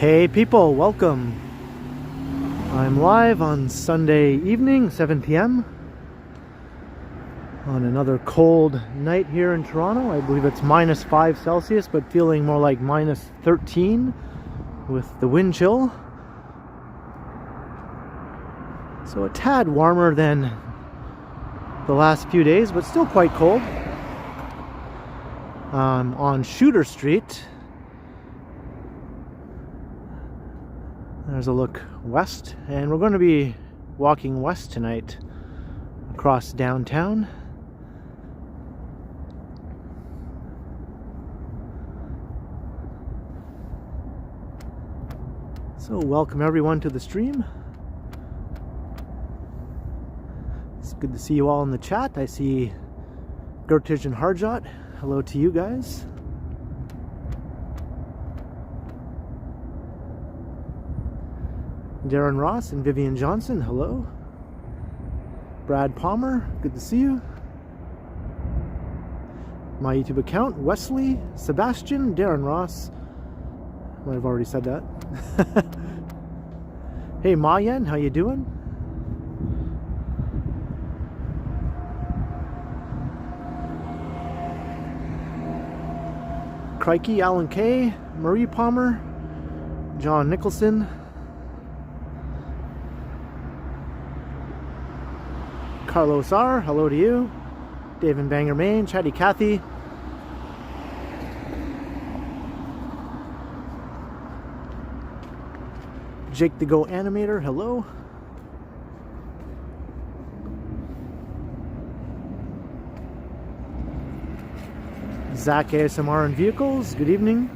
Hey people, welcome. I'm live on Sunday evening, 7 p.m. on another cold night here in Toronto. I believe it's -5 Celsius, but feeling more like -13 with the wind chill. So a tad warmer than the last few days, but still quite cold. On Shooter Street. There's a look west, and we're going to be walking west tonight across downtown. So welcome everyone to the stream. It's good to see you all in the chat. I see Gertij and Harjot. Hello to you guys. Darren Ross and Vivian Johnson, hello. Brad Palmer, good to see you. My YouTube account, Wesley, Sebastian, Darren Ross. Might have already said that. Hey Mayan, how you doing? Crikey, Alan K, Marie Palmer, John Nicholson. Carlos R, hello to you. David Banger Main, Chatty Cathy. Jake the Go Animator, hello. Zach ASMR and Vehicles, good evening.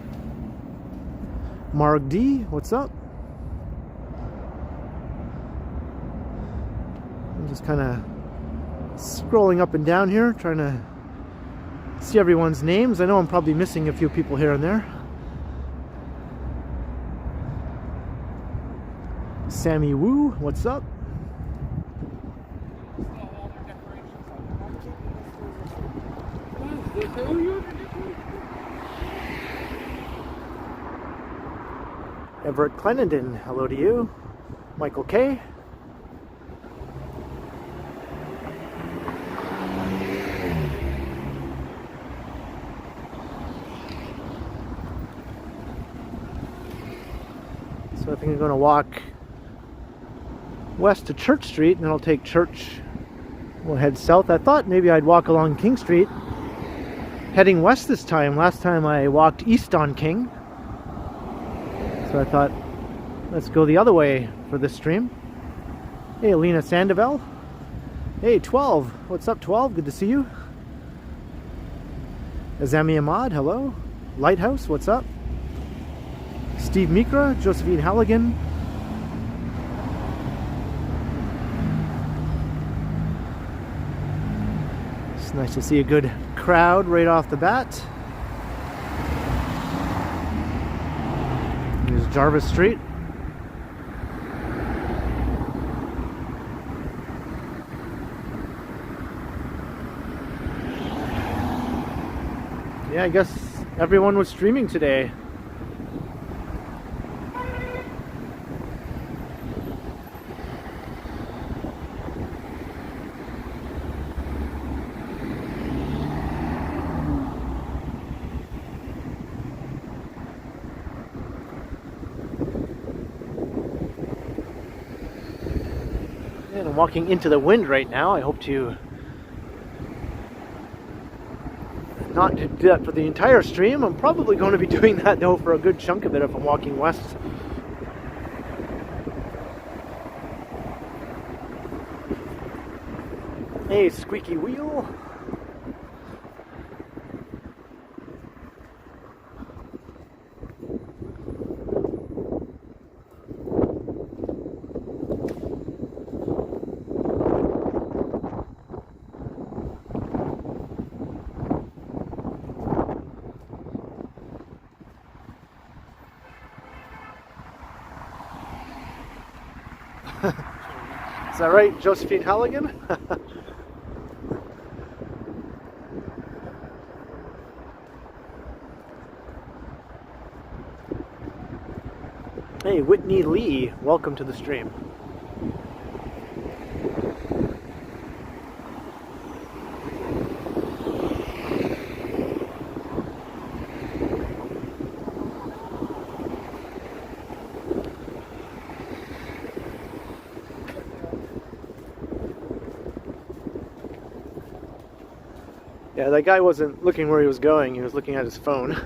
Mark D, what's up? I'm just kind of scrolling up and down here, trying to see everyone's names. I know I'm probably missing a few people here and there. Sammy Woo, what's up? Everett Clenenden, hello to you. Michael K. So I think I'm going to walk west to Church Street, and then I'll take Church. We'll head south. I thought maybe I'd walk along King Street, heading west this time. Last time I walked east on King. So I thought, let's go the other way for this stream. Hey, Alina Sandoval. Hey, 12. What's up, 12? Good to see you. Azami Ahmad, hello. Lighthouse, what's up? Steve Mikra, Josephine Halligan. It's nice to see a good crowd right off the bat. Here's Jarvis Street. Yeah, I guess everyone was streaming today. I'm walking into the wind right now. I hope to not do that for the entire stream. I'm probably going to be doing that though for a good chunk of it if I'm walking west. Hey, Squeaky Wheel. Is that right, Josephine Halligan? Hey, Whitney Lee, welcome to the stream. Yeah, that guy wasn't looking where he was going, he was looking at his phone.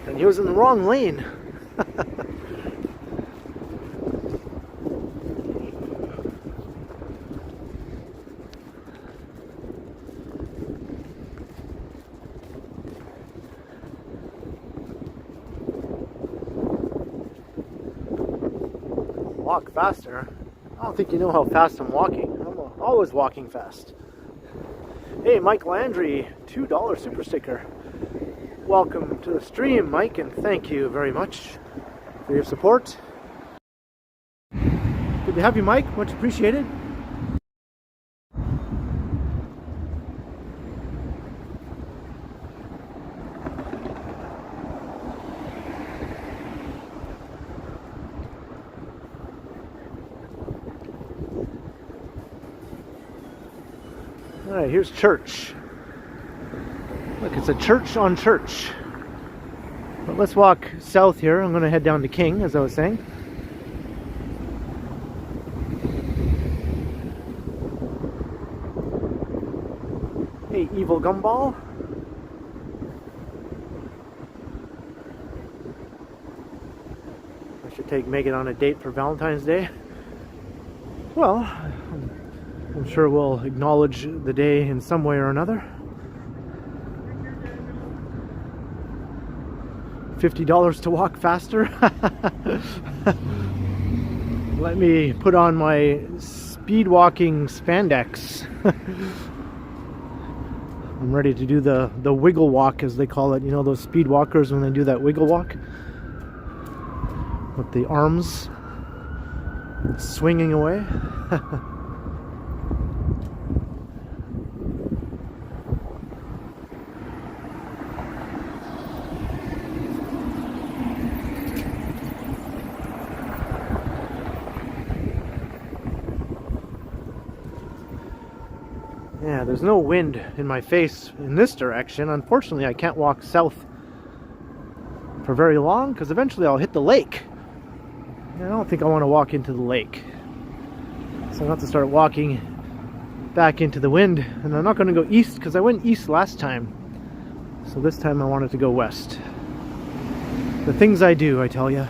And he was in the wrong lane. Walk faster? I don't think you know how fast I'm walking. I'm always walking fast. Hey, Mike Landry, $2 super sticker. Welcome to the stream, Mike, and thank you very much for your support. Good to have you, Mike. Much appreciated. All right, here's church. Look, it's a church on church. But let's walk south here. I'm going to head down to King, as I was saying. Hey, evil gumball. I should take Megan on a date for Valentine's Day. Well, I'm sure we'll acknowledge the day in some way or another. $50 to walk faster. Let me put on my speed walking spandex. I'm ready to do the wiggle walk, as they call it. You know those speed walkers when they do that wiggle walk with the arms swinging away. Yeah, there's no wind in my face in this direction. Unfortunately, I can't walk south for very long because eventually I'll hit the lake. And I don't think I want to walk into the lake. So I'll have to start walking back into the wind. And I'm not going to go east because I went east last time. So this time I wanted to go west. The things I do, I tell you.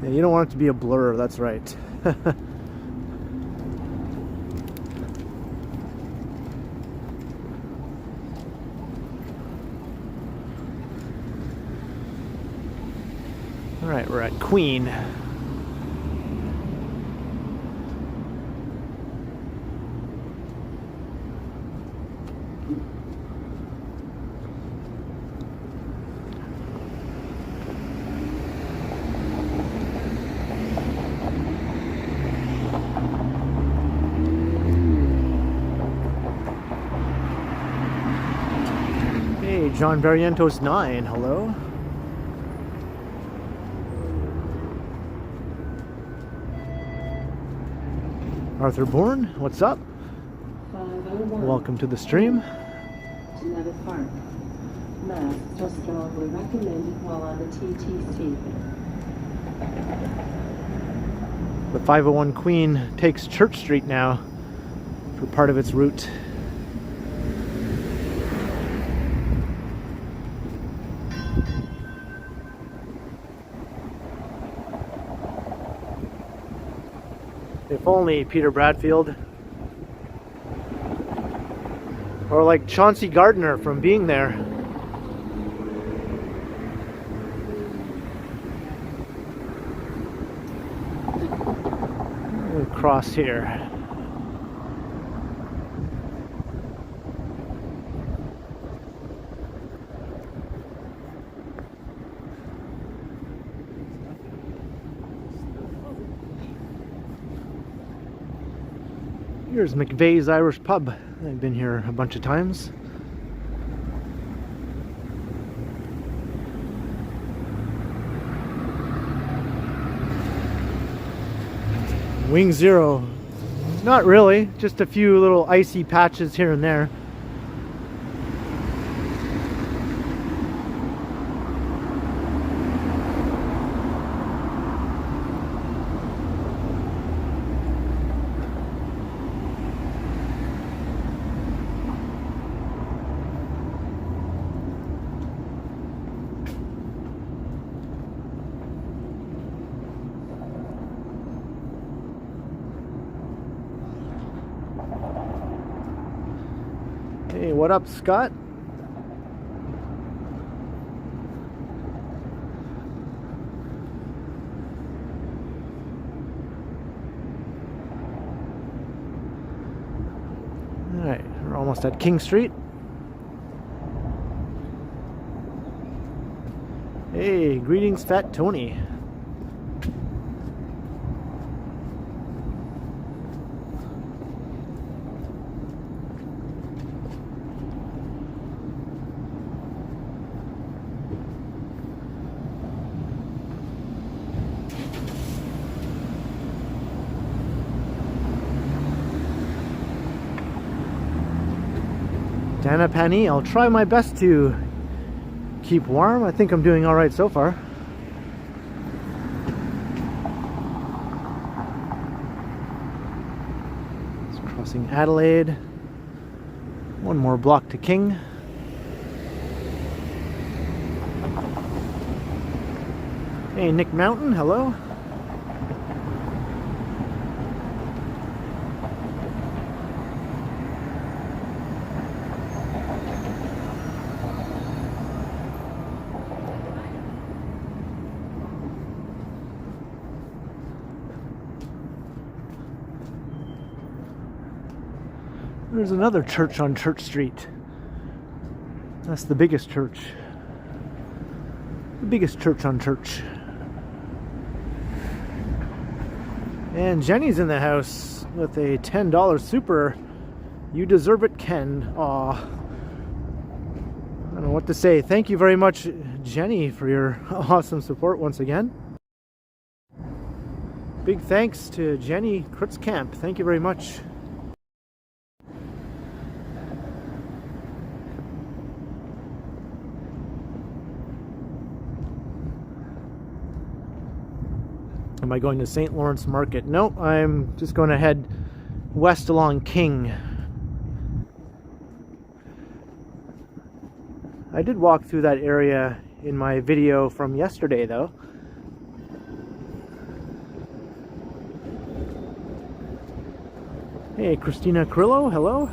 Yeah, you don't want it to be a blur, that's right. Alright, we're at Queen. John Barrientos 9, hello. Arthur Bourne, what's up? Welcome to the stream. Park. Masks are strongly recommended while on the TTC. The 501 Queen takes Church Street now for part of its route. If only Peter Bradfield, or like Chauncey Gardner from Being There. We'll cross here. Here's McVeigh's Irish Pub. I've been here a bunch of times. Wing Zero. Not really, just a few little icy patches here and there. Hey, what up, Scott? Alright, we're almost at King Street. Hey, greetings, Fat Tony. Dana Pani, I'll try my best to keep warm. I think I'm doing all right so far. It's crossing Adelaide. One more block to King. Hey, Nick Mountain, hello. There's another church on Church Street. That's the biggest church. The biggest church on Church. And Jenny's in the house with a $10 super. You deserve it, Ken. Aw. I don't know what to say. Thank you very much, Jenny, for your awesome support once again. Big thanks to Jenny Kritzkamp. Thank you very much. Am I going to St. Lawrence Market? No, I'm just going to head west along King. I did walk through that area in my video from yesterday, though. Hey, Christina Crillo, hello.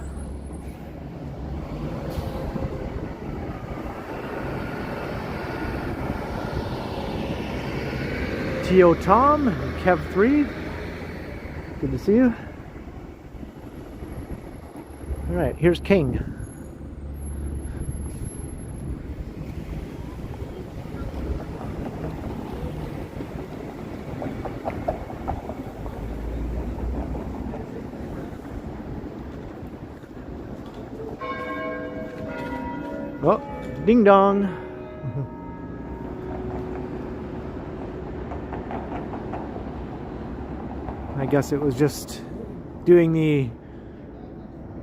Tio Tom, Kev3, good to see you. Alright, here's King. Oh, ding dong. I guess it was just doing the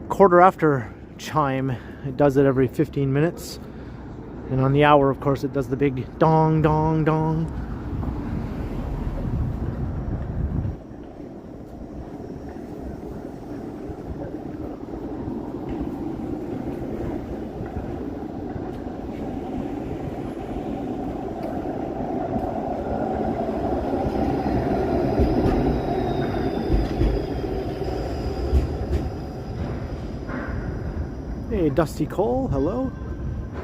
quarter after chime. It does it every 15 minutes. And on the hour, of course, it does the big dong, dong, dong. Hey, Dusty Cole, hello.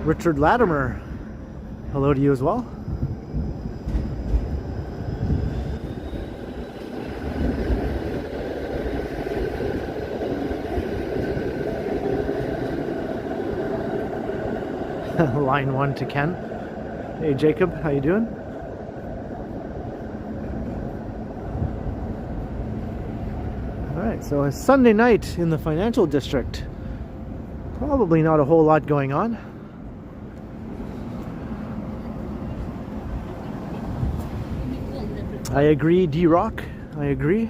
Richard Latimer, hello to you as well. Line 1 to Ken. Hey, Jacob, how you doing? All right, So a Sunday night in the financial district. Probably not a whole lot going on. I agree, D-Rock. I agree.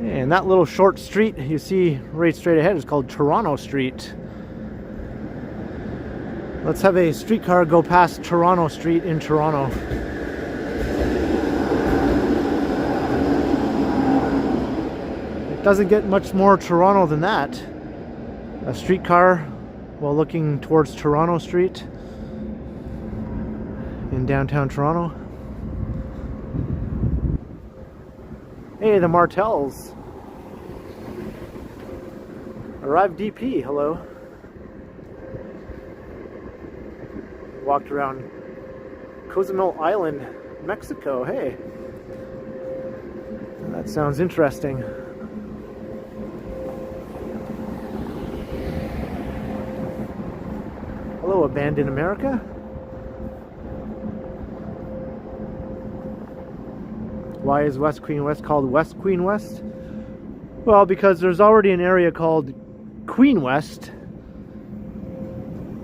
And that little short street you see right straight ahead is called Toronto Street. Let's have a streetcar go past Toronto Street in Toronto. It doesn't get much more Toronto than that. A streetcar while looking towards Toronto Street in downtown Toronto. Hey, the Martells. Arrived DP, hello. Walked around Cozumel Island, Mexico, hey. That sounds interesting. Hello, Abandoned America. Why is West Queen West called West Queen West? Well, because there's already an area called Queen West.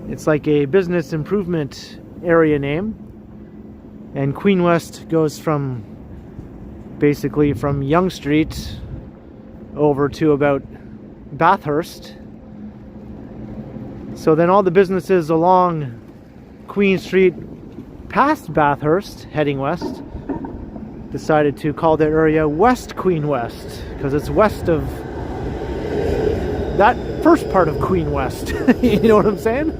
It's like a business improvement area name. And Queen West goes from basically from Yonge Street over to about Bathurst. So then all the businesses along Queen Street past Bathurst, heading west, decided to call that area West Queen West because it's west of that first part of Queen West. You know what I'm saying?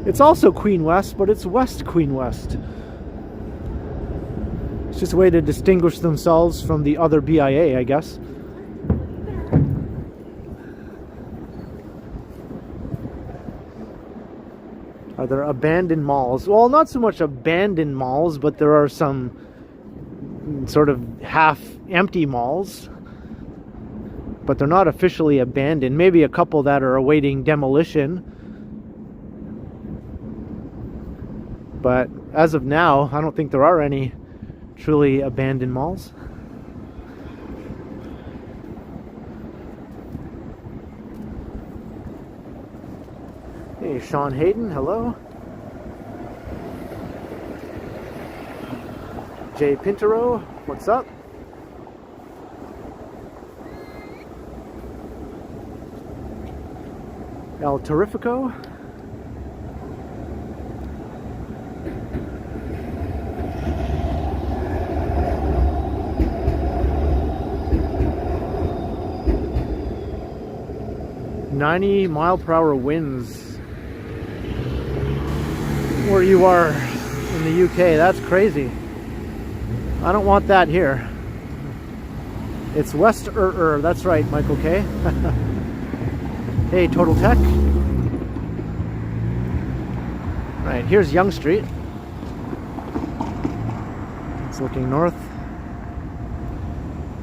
It's also Queen West, but it's West Queen West. It's just a way to distinguish themselves from the other BIA, I guess. Are there abandoned malls? Well, not so much abandoned malls, but there are some sort of half-empty malls. But they're not officially abandoned. Maybe a couple that are awaiting demolition. But as of now, I don't think there are any truly abandoned malls. Hey, Sean Hayden, hello. Jay Pintero, what's up? El Terrifico. .90-mile-per-hour winds where you are in the UK. That's crazy. I don't want that here. It's West that's right, Michael K. Hey, Total Tech. Right, here's Yonge Street. It's looking north.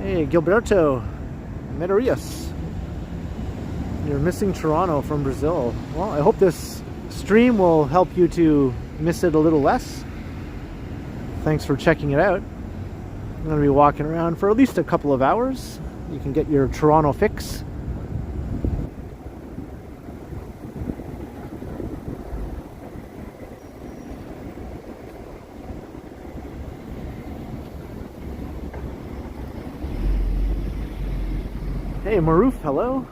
Hey, Gilberto Medeiros. You're missing Toronto from Brazil. Well, I hope this stream will help you to miss it a little less. Thanks for checking it out. I'm going to be walking around for at least a couple of hours. You can get your Toronto fix. Hey, Maroof, hello.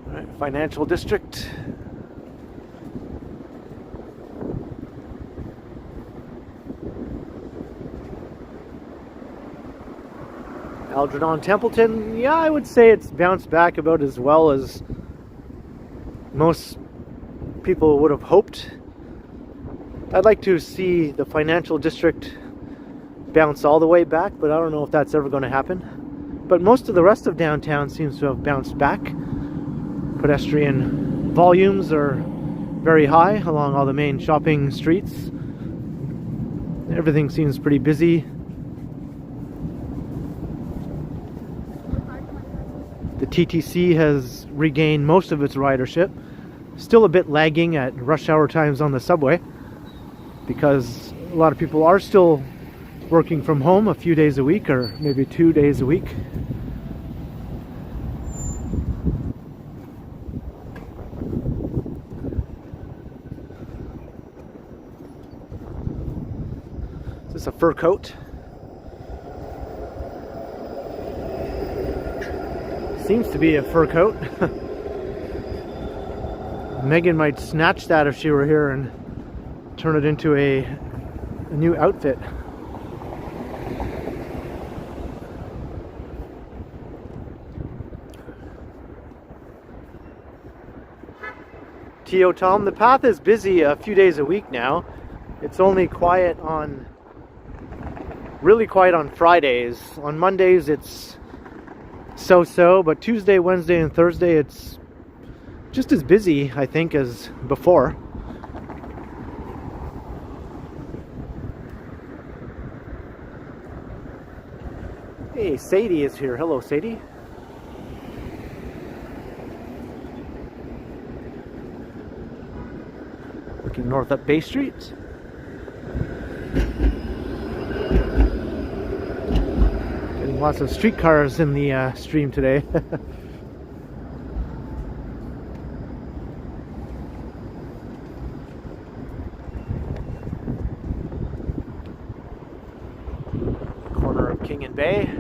All right, Financial District. Algernon Templeton, yeah, I would say it's bounced back about as well as most people would have hoped. I'd like to see the financial district bounce all the way back, but I don't know if that's ever going to happen. But most of the rest of downtown seems to have bounced back. Pedestrian volumes are very high along all the main shopping streets. everything seems pretty busy. The TTC has regained most of its ridership. Still a bit lagging at rush hour times on the subway because a lot of people are still working from home a few days a week, or maybe 2 days a week. Is this a fur coat? Seems to be a fur coat. Megan might snatch that if she were here and turn it into a new outfit. T.O. Tom, the path is busy a few days a week now. It's only quiet on, really quiet on Fridays. On Mondays it's so-so, but Tuesday, Wednesday, and Thursday it's just as busy, I think, as before. Hey, Sadie is here. Hello, Sadie. Looking north up Bay Street. Getting lots of streetcars in the stream today. Corner of King and Bay.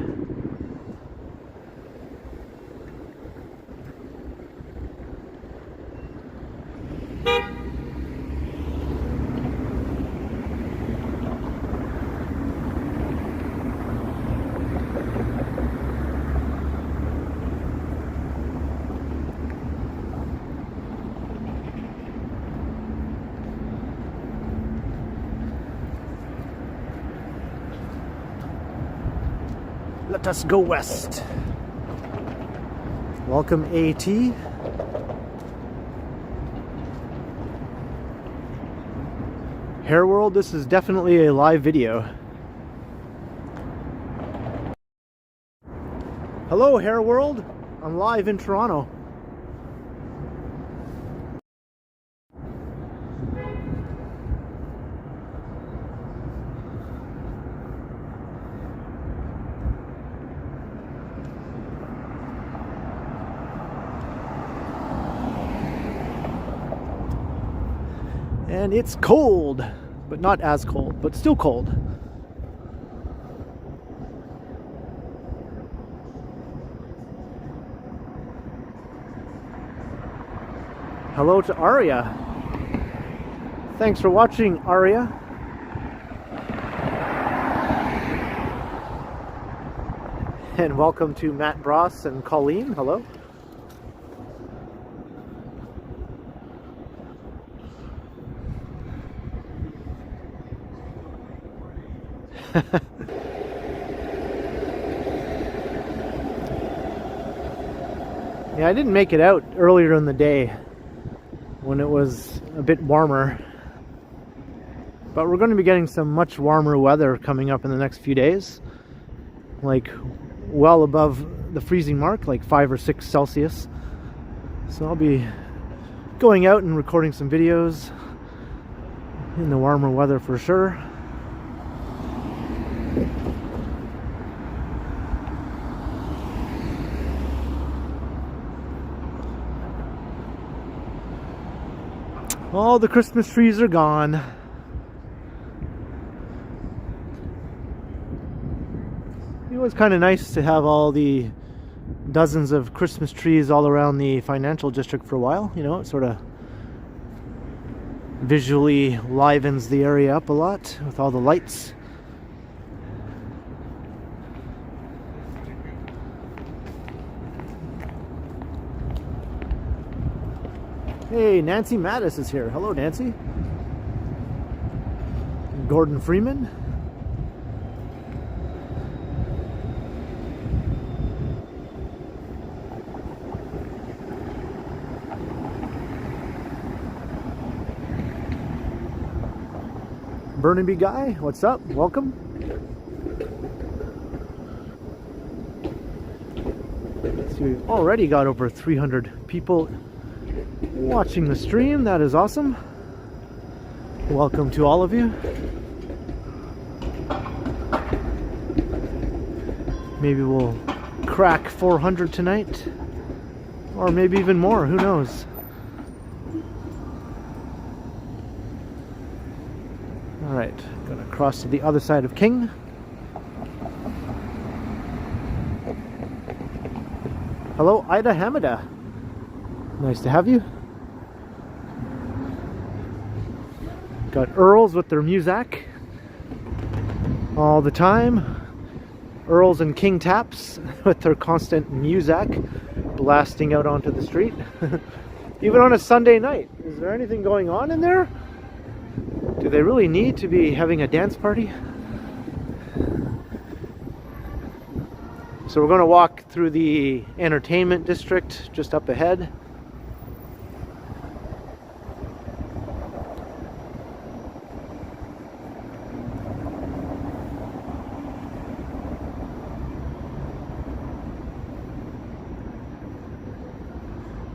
Let us go west. Welcome, AT. Hair World, this is definitely a live video. Hello, Hair World. I'm live in Toronto. And it's cold, but not as cold, but still cold. Hello to Aria. Thanks for watching, Aria. And welcome to Matt Bross and Colleen. Hello. Yeah, I didn't make it out earlier in the day when it was a bit warmer, but we're going to be getting some much warmer weather coming up in the next few days, like well above the freezing mark, like 5 or 6 Celsius. So I'll be going out and recording some videos in the warmer weather for sure. All the Christmas trees are gone. It was kind of nice to have all the dozens of Christmas trees all around the financial district for a while. You know, it sort of visually livens the area up a lot with all the lights. Hey, Nancy Mattis is here. Hello, Nancy. Gordon Freeman. Burnaby guy, what's up? Welcome. So we've already got over 300 people watching the stream. That is awesome. Welcome to all of you. Maybe we'll crack 400 tonight, or maybe even more, who knows. Alright, gonna cross to the other side of King. Hello, Ida Hamida. Nice to have you. Got Earls with their music all the time. Earls and King Taps with their constant music blasting out onto the street. Even on a Sunday night. Is there anything going on in there? Do they really need to be having a dance party? So we're going to walk through the entertainment district just up ahead.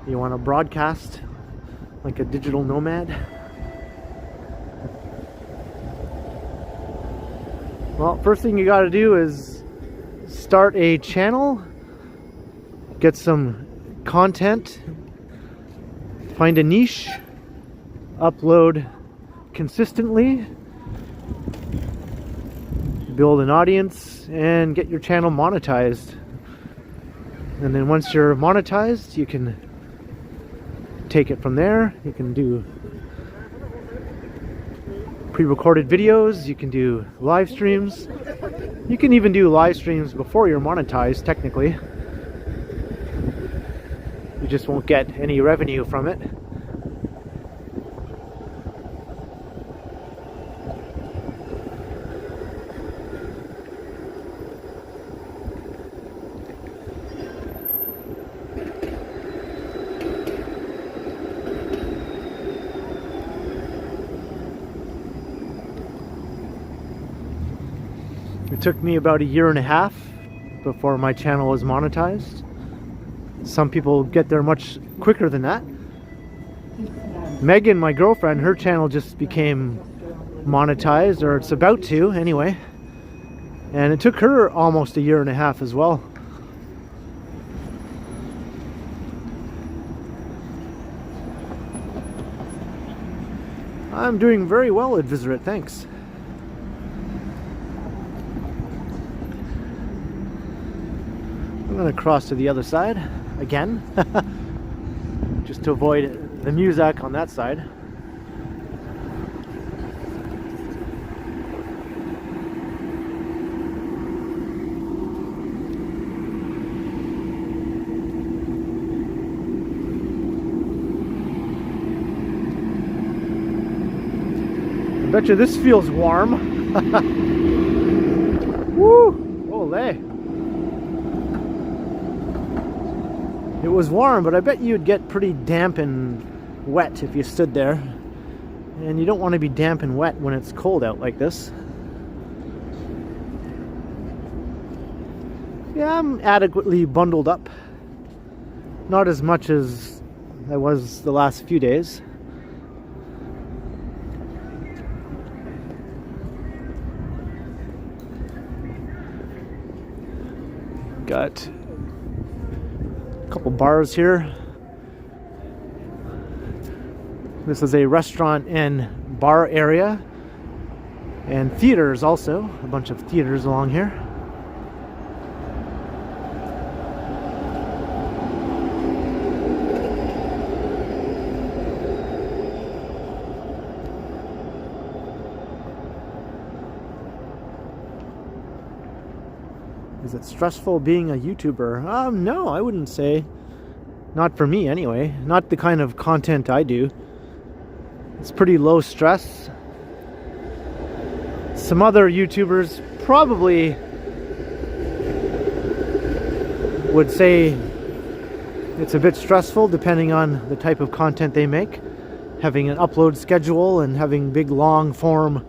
You want to broadcast like a digital nomad? Well, first thing you got to do is start a channel, get some content, find a niche, upload consistently, build an audience, and get your channel monetized. And then once you're monetized, you can take it from there. You can do pre-recorded videos, you can do live streams. You can even do live streams before you're monetized, technically. You just won't get any revenue from it. It took me about 1.5 years before my channel was monetized. Some people get there much quicker than that. Megan, my girlfriend, her channel just became monetized, or it's about to anyway. And it took her almost 1.5 years as well. I'm doing very well at Visit, thanks. I'm going to cross to the other side again, just to avoid the music on that side. I bet you this feels warm. Woo! Ole! It was warm, but I bet you'd get pretty damp and wet if you stood there. And you don't want to be damp and wet when it's cold out like this. Yeah, I'm adequately bundled up. Not as much as I was the last few days. Got couple bars here. This is a restaurant and bar area, and theaters also, a bunch of theaters along here. Is it stressful being a YouTuber? No, I wouldn't say. Not for me anyway. Not the kind of content I do. It's pretty low stress. Some other YouTubers probably would say it's a bit stressful depending on the type of content they make. Having an upload schedule and having big long form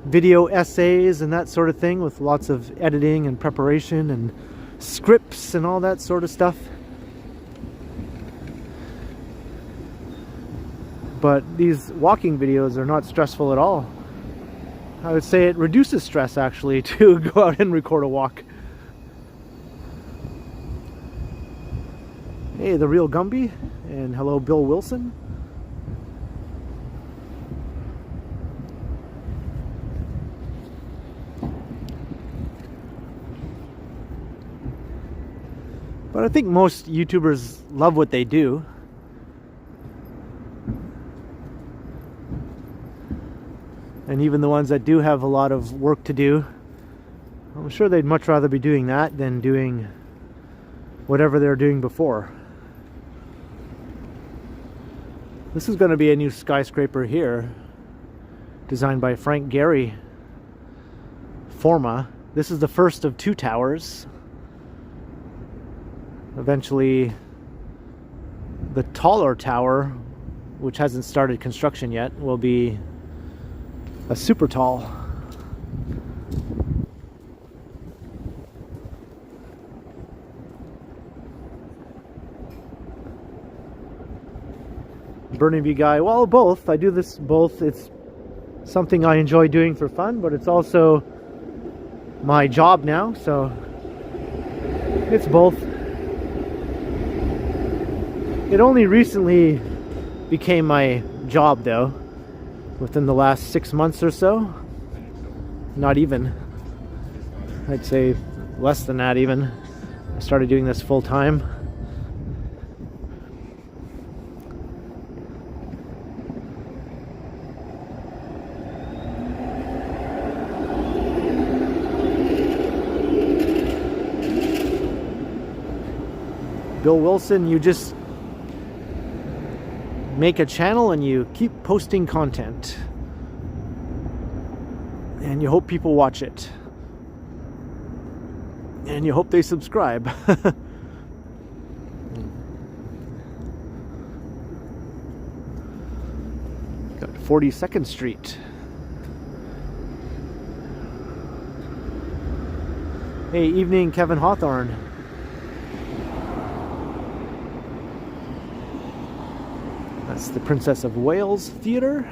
video essays and that sort of thing, with lots of editing and preparation and scripts and all that sort of stuff. But these walking videos are not stressful at all. I would say it reduces stress actually to go out and record a walk. Hey, the real Gumby, and hello Bill Wilson. But I think most YouTubers love what they do. And even the ones that do have a lot of work to do, I'm sure they'd much rather be doing that than doing whatever they were doing before. This is going to be a new skyscraper here, designed by Frank Gehry Forma. This is the first of 2 towers. Eventually, the taller tower, which hasn't started construction yet, will be a super tall. Burnaby guy, well, both. I do this both. It's something I enjoy doing for fun, but it's also my job now, so it's both. It only recently became my job though, within the last 6 months or so. Not even. I'd say less than that even. I started doing this full time. Bill Wilson, you just make a channel and you keep posting content. And you hope people watch it. And you hope they subscribe. Got 42nd Street. Hey, evening, Kevin Hawthorne. That's the Princess of Wales Theatre.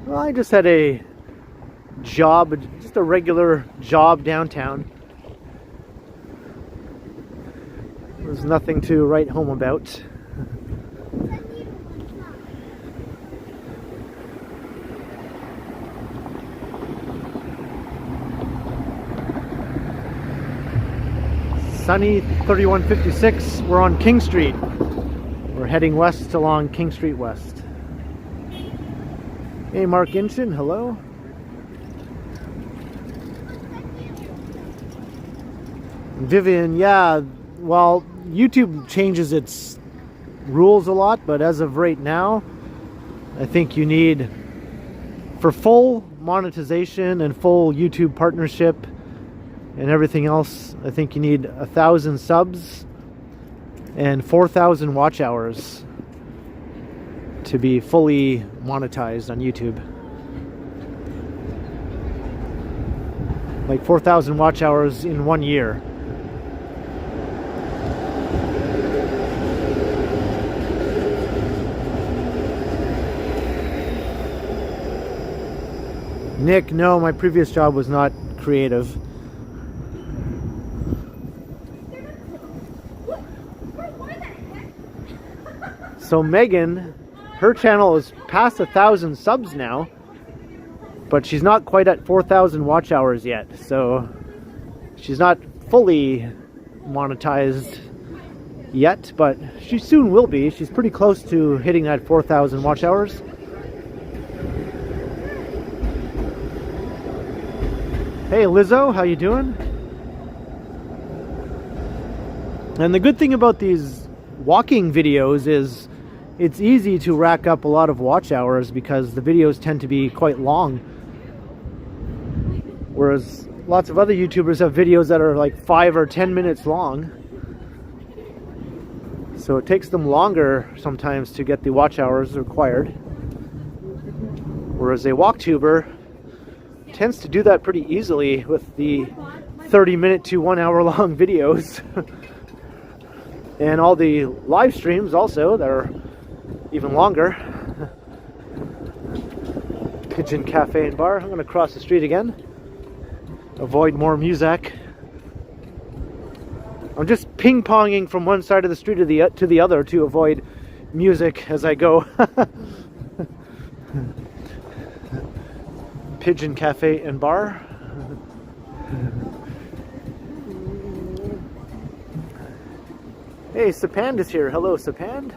Well, I just had a job, just a regular job downtown. There's nothing to write home about. Sunny 3156, we're on King Street. We're heading west along King Street West. Hey, Mark Inchin, hello. Vivian, yeah, well, YouTube changes its rules a lot, but as of right now, I think you need, for full monetization and full YouTube partnership and everything else, I think you need 1,000 subs and 4,000 watch hours to be fully monetized on YouTube. Like 4,000 watch hours in 1 year. Nick, no, my previous job was not creative. So Megan, her channel is past 1,000 subs now, but she's not quite at 4,000 watch hours yet. So she's not fully monetized yet, but she soon will be. She's pretty close to hitting that 4,000 watch hours. Hey Lizzo, how you doing? And the good thing about these walking videos is it's easy to rack up a lot of watch hours because the videos tend to be quite long. Whereas lots of other YouTubers have videos that are like 5 or 10 minutes long. So it takes them longer sometimes to get the watch hours required. Whereas a walktuber tends to do that pretty easily with the 30-minute to 1 hour long videos. And all the live streams also that are even longer. Pigeon Cafe and Bar. I'm going to cross the street again. Avoid more music. I'm just ping-ponging from one side of the street to the other to avoid music as I go. Pigeon Cafe and Bar. Hey, Sapand is here. Hello, Sapand.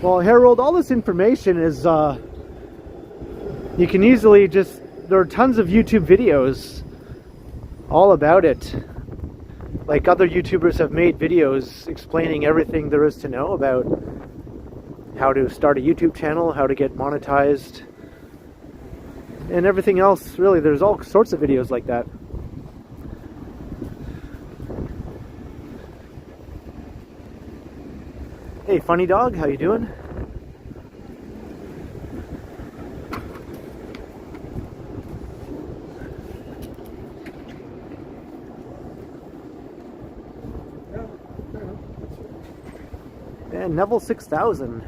Well, Harold, all this information is, you can easily just, there are tons of YouTube videos all about it. Like other YouTubers have made videos explaining everything there is to know about how to start a YouTube channel, how to get monetized, and everything else. Really, there's all sorts of videos like that. Hey, Funny Dog, how you doing? And Neville 6000.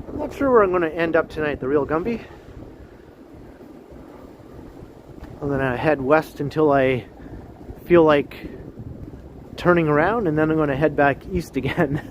I'm not sure where I'm going to end up tonight, the real Gumby. I'm going to head west until I feel like turning around, and then I'm going to head back east again.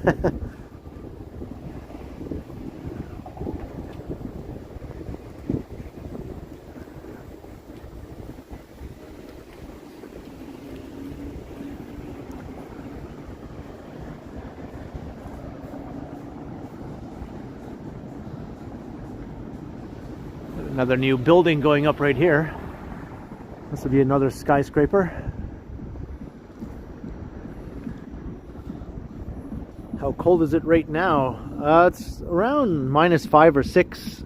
Another new building going up right here. This will be another skyscraper. How cold is it right now? It's around -5 or 6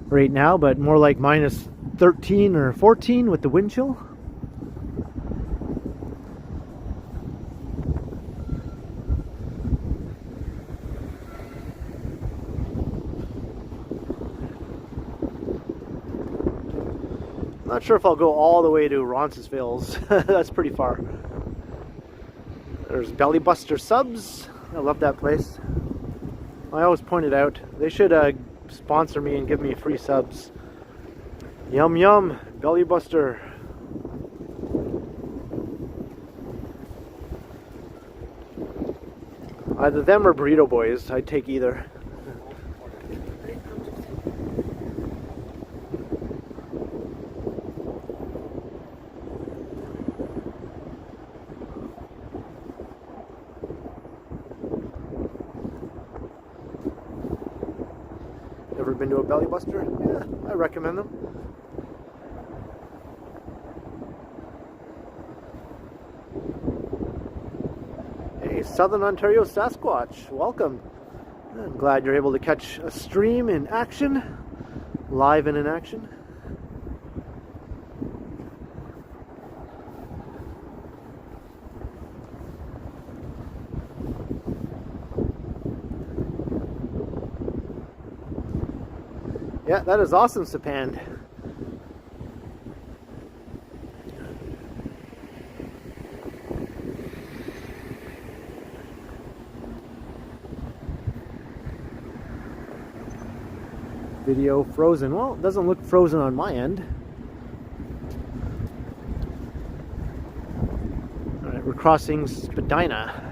right now, but more like -13 or 14 with the wind chill. Not sure if I'll go all the way to Roncesvalles. That's pretty far. There's Belly Buster Subs. I love that place. I always point it out. They should sponsor me and give me free subs. Yum yum, Belly Buster. Either them or Burrito Boys. I'd take either. Ever been to a Belly Buster? Yeah, I recommend them. Hey, Southern Ontario Sasquatch, welcome. I'm glad you're able to catch a stream in action, live and in action. Yeah, that is awesome, Sapand. Video frozen. Well, it doesn't look frozen on my end. Alright, we're crossing Spadina.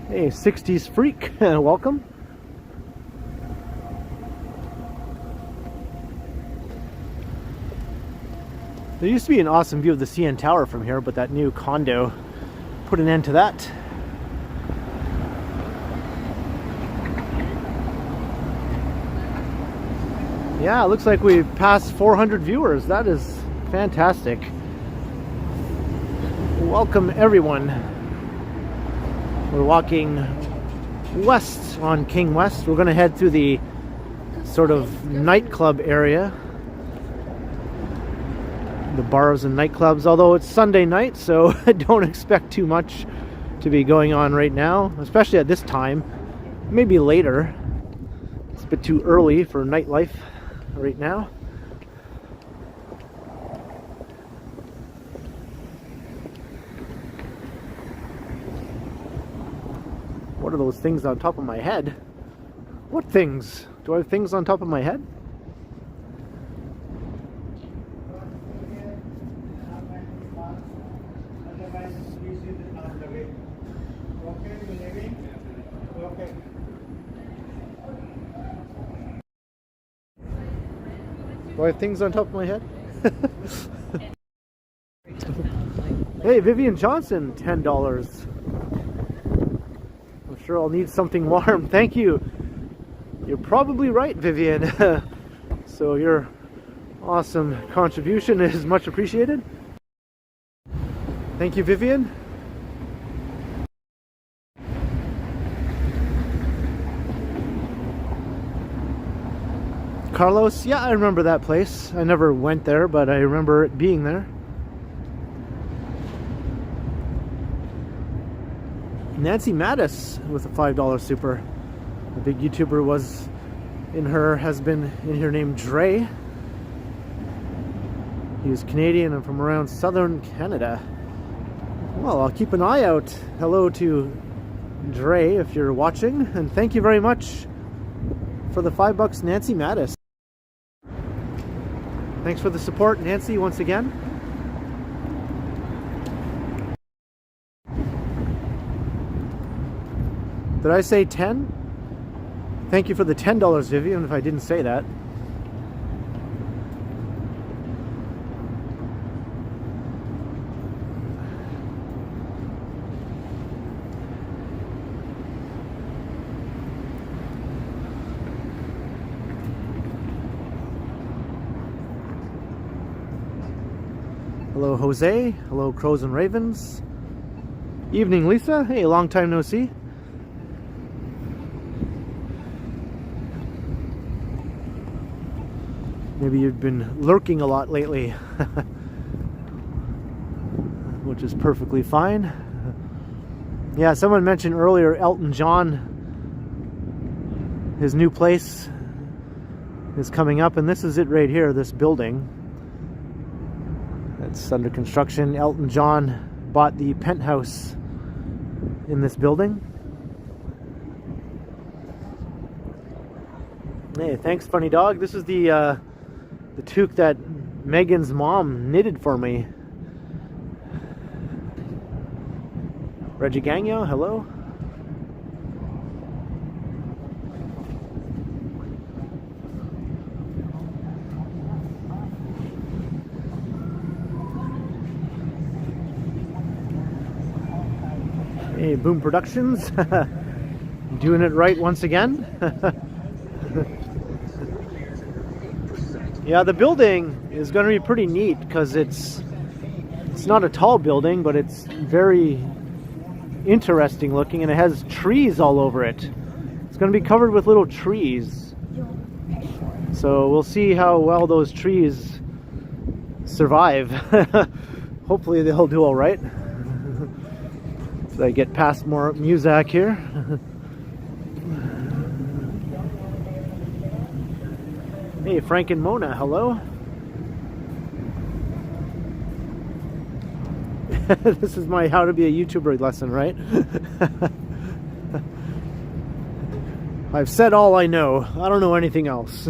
Hey, 60s freak, welcome. There used to be an awesome view of the CN Tower from here, but that new condo put an end to that. Yeah, it looks like we've passed 400 viewers. That is fantastic. Welcome everyone. We're walking west on King West. We're going to head through the sort of nightclub area. The bars and nightclubs, although it's Sunday night, so I don't expect too much to be going on right now, especially at this time. Maybe later. It's a bit too early for nightlife right now. What are those things on top of my head? What things? Do I have things on top of my head? Do I have things on top of my head? Hey, Vivian Johnson, $10. I'm sure I'll need something warm. Thank you. You're probably right, Vivian. So your awesome contribution is much appreciated. Thank you, Vivian. Carlos, yeah, I remember that place. I never went there, but I remember it being there. Nancy Mattis with a $5 super. A big YouTuber has been in her named Dre. He was Canadian and from around southern Canada. Well, I'll keep an eye out. Hello to Dre if you're watching, and thank you very much for the $5, Nancy Mattis. Thanks for the support, Nancy, once again. Did I say 10? Thank you for the $10, Vivian, if I didn't say that. Hello, Jose. Hello, Crows and Ravens. Evening, Lisa. Hey, long time no see. Maybe you've been lurking a lot lately, which is perfectly fine. Yeah, someone mentioned earlier Elton John, his new place is coming up, and this is it right here, this building. It's under construction. Elton John bought the penthouse in this building. Hey, thanks, funny dog. This is the toque that Megan's mom knitted for me. Reggie Gagno, hello. Hey, Boom Productions. Doing it right once again. Yeah, the building is going to be pretty neat because it's not a tall building, but it's very interesting looking, and it has trees all over it. It's going to be covered with little trees. So we'll see how well those trees survive. Hopefully they'll do all right. So I get past more Muzak here. Hey, Frank and Mona, hello. This is my how to be a YouTuber lesson, right? I've said all I know. I don't know anything else.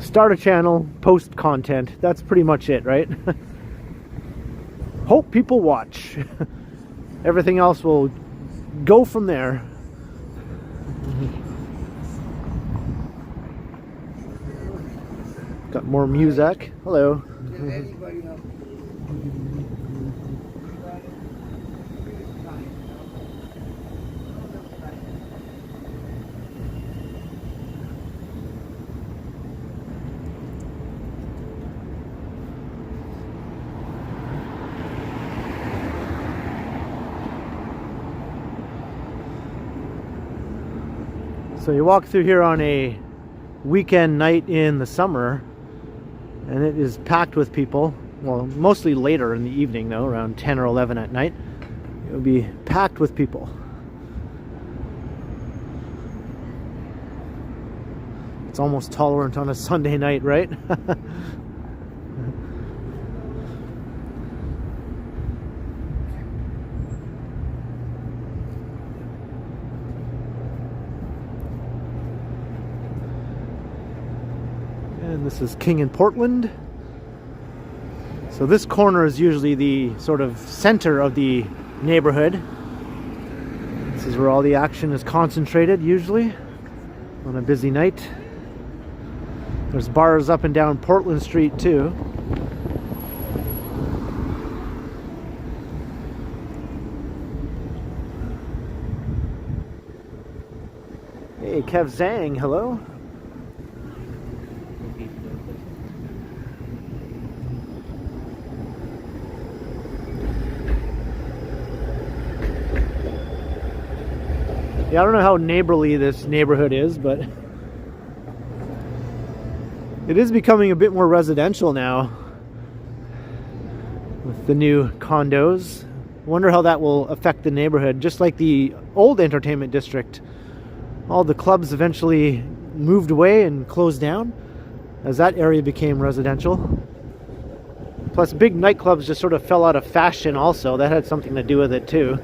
Start a channel, post content. That's pretty much it, right? Hope people watch. Everything else will go from there. Got more music. Hello. So you walk through here on a weekend night in the summer, and it is packed with people. Well, mostly later in the evening though, around 10 or 11 at night. It will be packed with people. It's almost tolerant on a Sunday night, right? And this is King in Portland. So this corner is usually the sort of center of the neighborhood. This is where all the action is concentrated usually on a busy night. There's bars up and down Portland Street too. Hey, Kev Zhang, hello. Yeah, I don't know how neighborly this neighborhood is, but it is becoming a bit more residential now with the new condos. Wonder how that will affect the neighborhood. Just like the old entertainment district, all the clubs eventually moved away and closed down as that area became residential. Plus, big nightclubs just sort of fell out of fashion also. That had something to do with it too.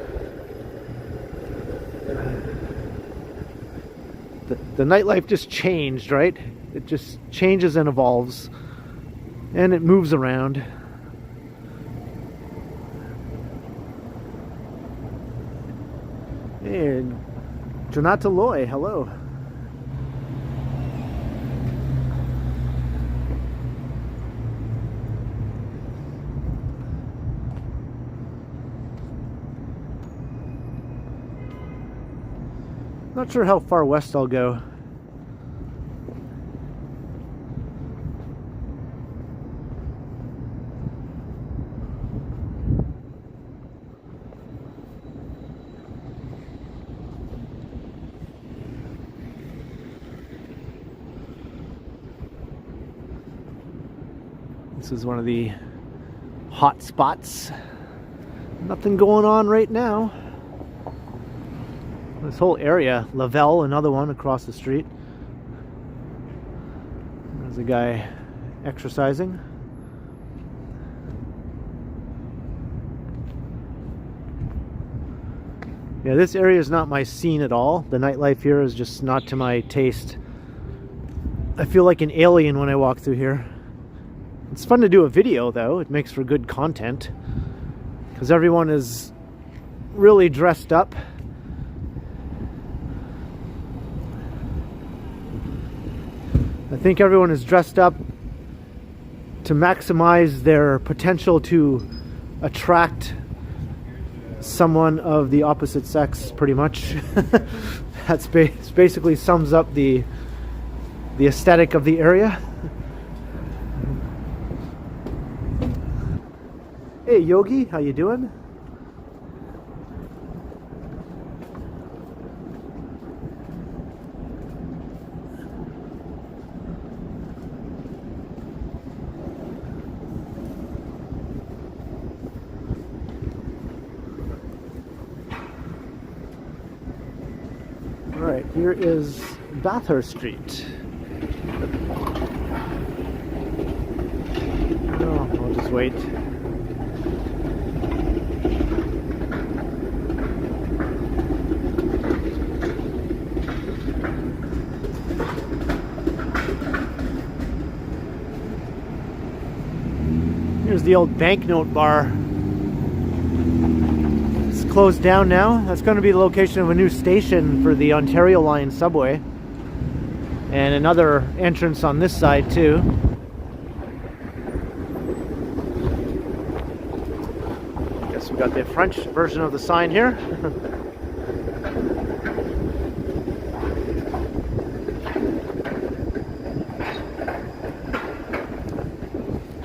The nightlife just changed, right? It just changes and evolves, and it moves around. Hey, Jonathan Loy, hello. Not sure how far west I'll go. This is one of the hot spots. Nothing going on right now. This whole area, Lavelle, another one across the street. There's a guy exercising. Yeah, this area is not my scene at all. The nightlife here is just not to my taste. I feel like an alien when I walk through here. It's fun to do a video though. It makes for good content because everyone is really dressed up. I think everyone is dressed up to maximize their potential to attract someone of the opposite sex, pretty much. That's basically sums up the aesthetic of the area. Hey Yogi, how you doing? Alright, here is Bathurst Street. Oh, I'll just wait. Here's the old banknote bar. It's closed down now. That's going to be the location of a new station for the Ontario Line subway. And another entrance on this side too. Guess we got the French version of the sign here.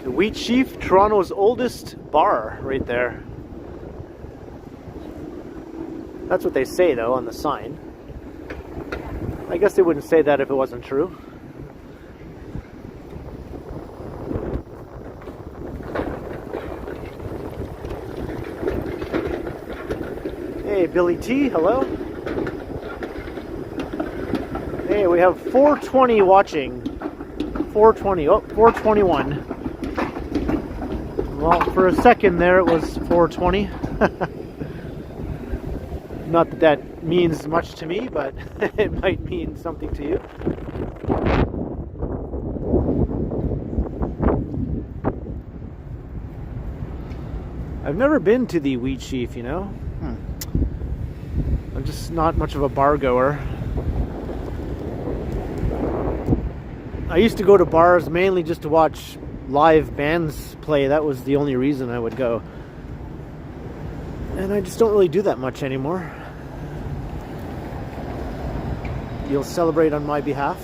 The Wheat Sheaf, Toronto's oldest bar, right there. That's what they say though on the sign. I guess they wouldn't say that if it wasn't true. Hey, Billy T, hello. Hey, we have 420 watching. 420, oh, 421. Well, for a second there it was 420. Not that that means much to me, but it might mean something to you. I've never been to the Wheat Sheaf, you know. I'm just not much of a bar goer. I used to go to bars mainly just to watch live bands play. That was the only reason I would go. And I just don't really do that much anymore. You'll celebrate on my behalf.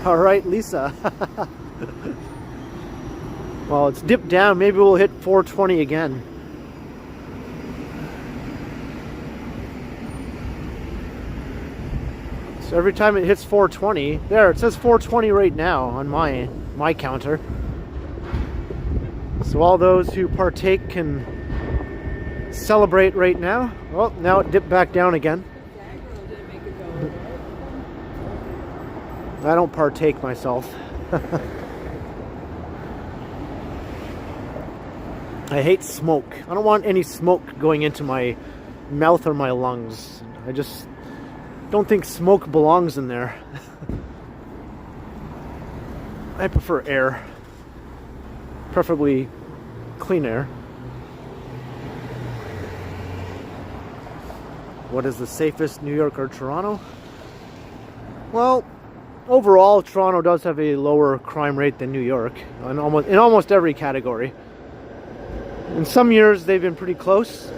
All right, Lisa. Well, it's dipped down. Maybe we'll hit 420 again. So every time it hits 420, there, it says 420 right now on my counter. So all those who partake can celebrate right now. Oh, now it dipped back down again. I don't partake myself. I hate smoke. I don't want any smoke going into my mouth or my lungs. I just don't think smoke belongs in there. I prefer air. Preferably clean air. What is the safest, New York or Toronto? Well, overall, Toronto does have a lower crime rate than New York in almost every category. In some years, they've been pretty close.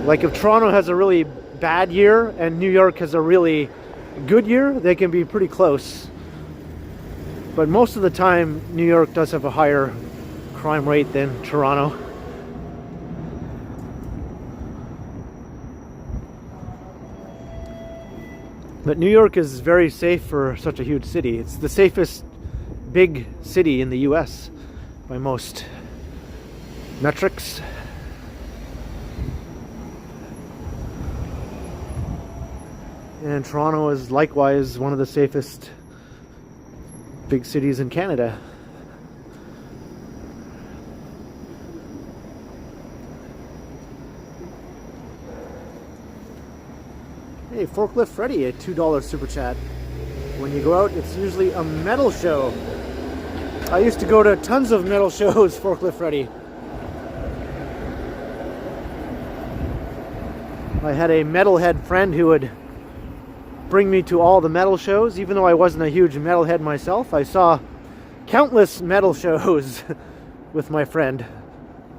Like if Toronto has a really bad year and New York has a really good year, they can be pretty close. But most of the time, New York does have a higher crime rate than Toronto. But New York is very safe for such a huge city. It's the safest big city in the US by most metrics. And Toronto is likewise one of the safest big cities in Canada. Hey, Forklift Freddy, a $2 super chat. When you go out, it's usually a metal show. I used to go to tons of metal shows, Forklift Freddy. I had a metalhead friend who would bring me to all the metal shows. Even though I wasn't a huge metalhead myself, I saw countless metal shows with my friend.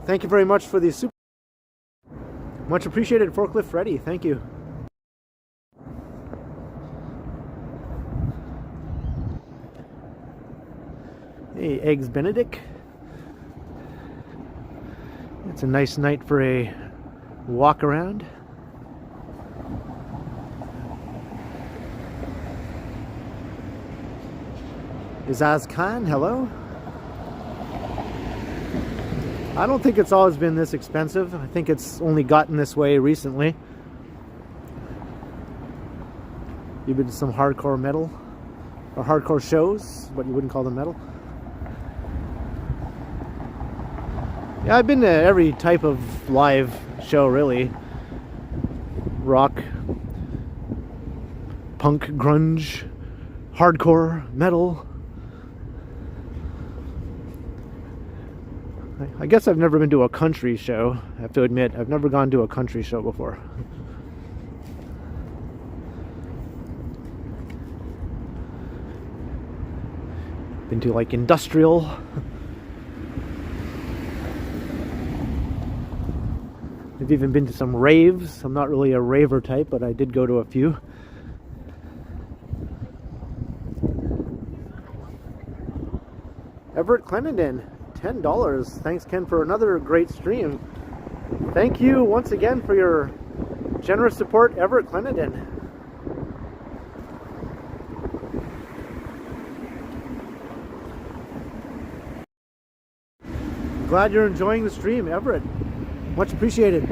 Thank you very much for the super. Much appreciated, Forklift Freddy. Thank you. Hey, Eggs Benedict. It's a nice night for a walk around. Izaz Khan, hello. I don't think it's always been this expensive. I think it's only gotten this way recently. You've been to some hardcore metal or hardcore shows, but you wouldn't call them metal. Yeah, I've been to every type of live show, really. Rock, punk, grunge, hardcore, metal. I guess I've never been to a country show. I have to admit, I've never gone to a country show before. Been to like industrial. I've even been to some raves. I'm not really a raver type, but I did go to a few. Everett Clenenden, $10. Thanks, Ken, for another great stream. Thank you once again for your generous support, Everett Clenenden. Glad you're enjoying the stream, Everett. Much appreciated.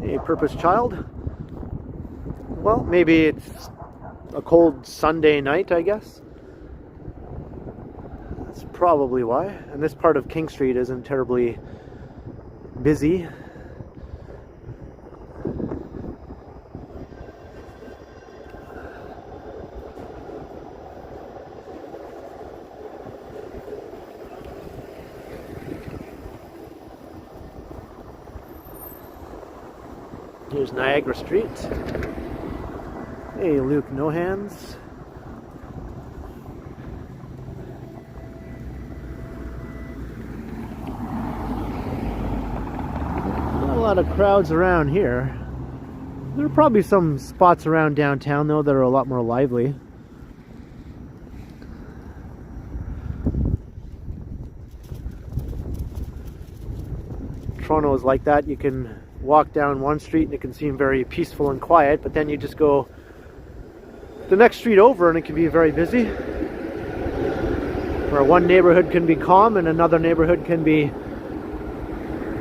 Hey, Purpose Child. Well, maybe it's a cold Sunday night, I guess. That's probably why. And this part of King Street isn't terribly busy. Here's Niagara Street. Hey, Luke No Hands. Not a lot of crowds around here. There are probably some spots around downtown, though, that are a lot more lively. Toronto is like that. You can walk down one street and it can seem very peaceful and quiet, but then you just go the next street over and it can be very busy. Where one neighborhood can be calm and another neighborhood can be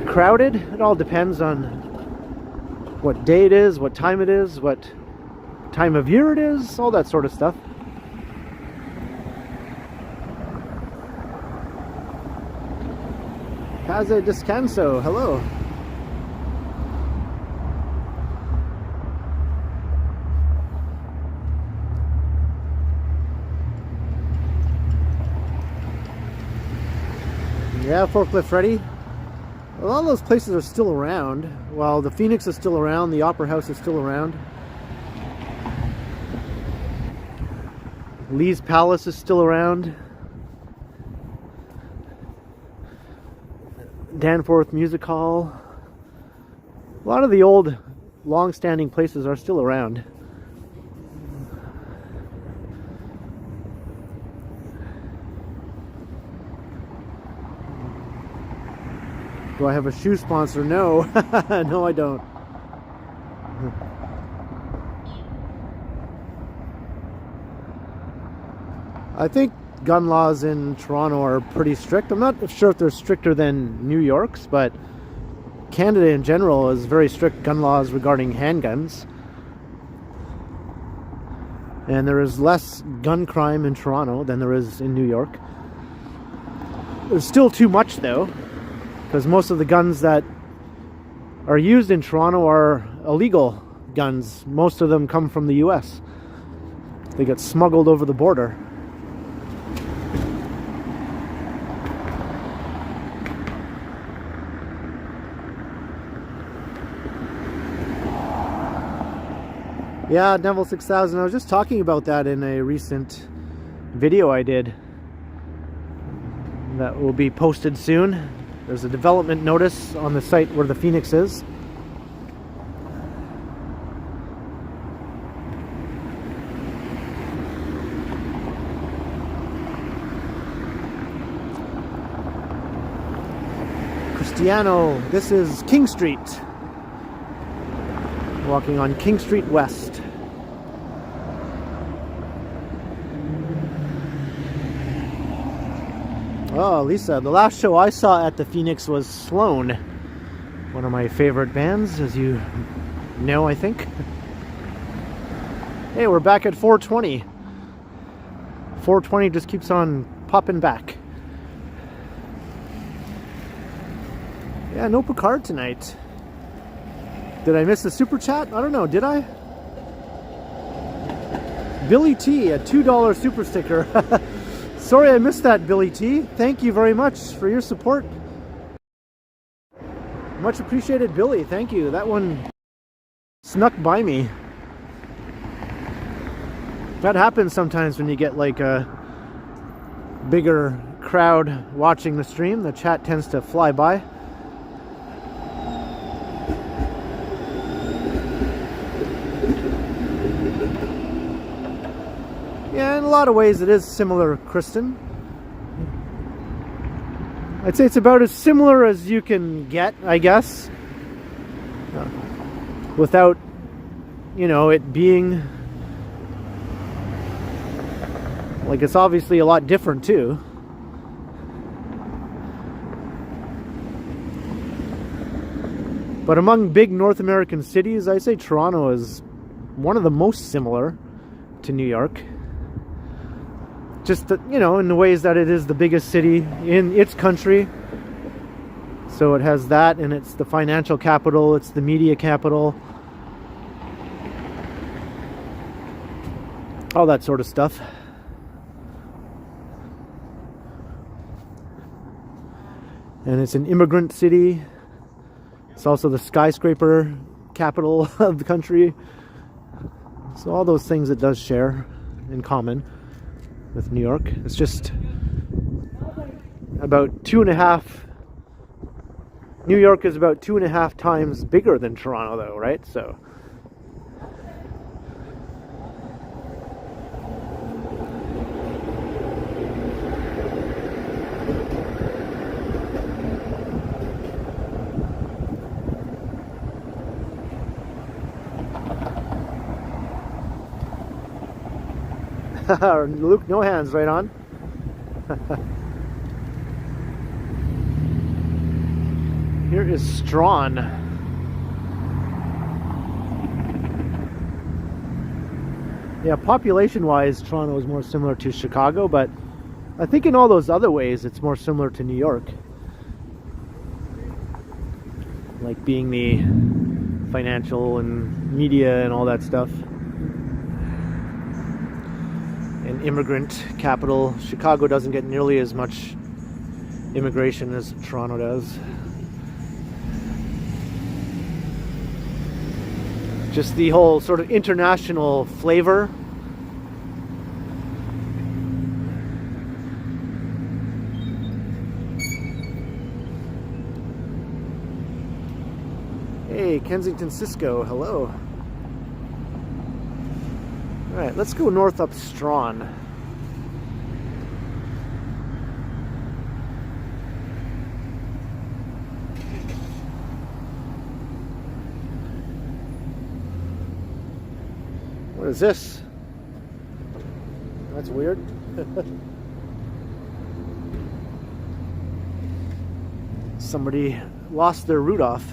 crowded. It all depends on what day it is, what time it is, what time of year it is, all that sort of stuff. Casa Descanso, hello. Yeah, Forklift Freddy. A lot of those places are still around. While the Phoenix is still around, the Opera House is still around. Lee's Palace is still around. Danforth Music Hall. A lot of the old, long-standing places are still around. Do I have a shoe sponsor? No. No, I don't. I think gun laws in Toronto are pretty strict. I'm not sure if they're stricter than New York's, but Canada in general has very strict gun laws regarding handguns. And there is less gun crime in Toronto than there is in New York. There's still too much, though, because most of the guns that are used in Toronto are illegal guns. Most of them come from the US. They get smuggled over the border. Yeah, Neville 6000. I was just talking about that in a recent video I did that will be posted soon. There's a development notice on the site where the Phoenix is. Cristiano, this is King Street. Walking on King Street West. Oh, Lisa, the last show I saw at the Phoenix was Sloan. One of my favorite bands, as you know, I think. Hey, we're back at 420. 420 just keeps on popping back. Yeah, no Picard tonight. Did I miss the super chat? I don't know, did I? Billy T, a $2 super sticker. Sorry I missed that, Billy T. Thank you very much for your support. Much appreciated, Billy. Thank you. That one snuck by me. That happens sometimes when you get like a bigger crowd watching the stream. The chat tends to fly by. Yeah, in a lot of ways it is similar, Kristen. I'd say it's about as similar as you can get, I guess. Without, you know, it being... like, it's obviously a lot different, too. But among big North American cities, I'd say Toronto is one of the most similar to New York. Just, you know, in the ways that it is the biggest city in its country. So it has that, and it's the financial capital, it's the media capital. All that sort of stuff. And it's an immigrant city. It's also the skyscraper capital of the country. So all those things it does share in common with New York. It's just about 2.5. New York is about 2.5 times bigger than Toronto, though, right? So Luke, no hands, right on. Here is Strawn. Yeah, population-wise, Toronto is more similar to Chicago, but I think in all those other ways, it's more similar to New York. Like being the financial and media and all that stuff. An immigrant capital. Chicago doesn't get nearly as much immigration as Toronto does. Just the whole sort of international flavor. Hey, Kensington Cisco, hello. Alright, let's go north up Strawn. What is this? That's weird. Somebody lost their route off.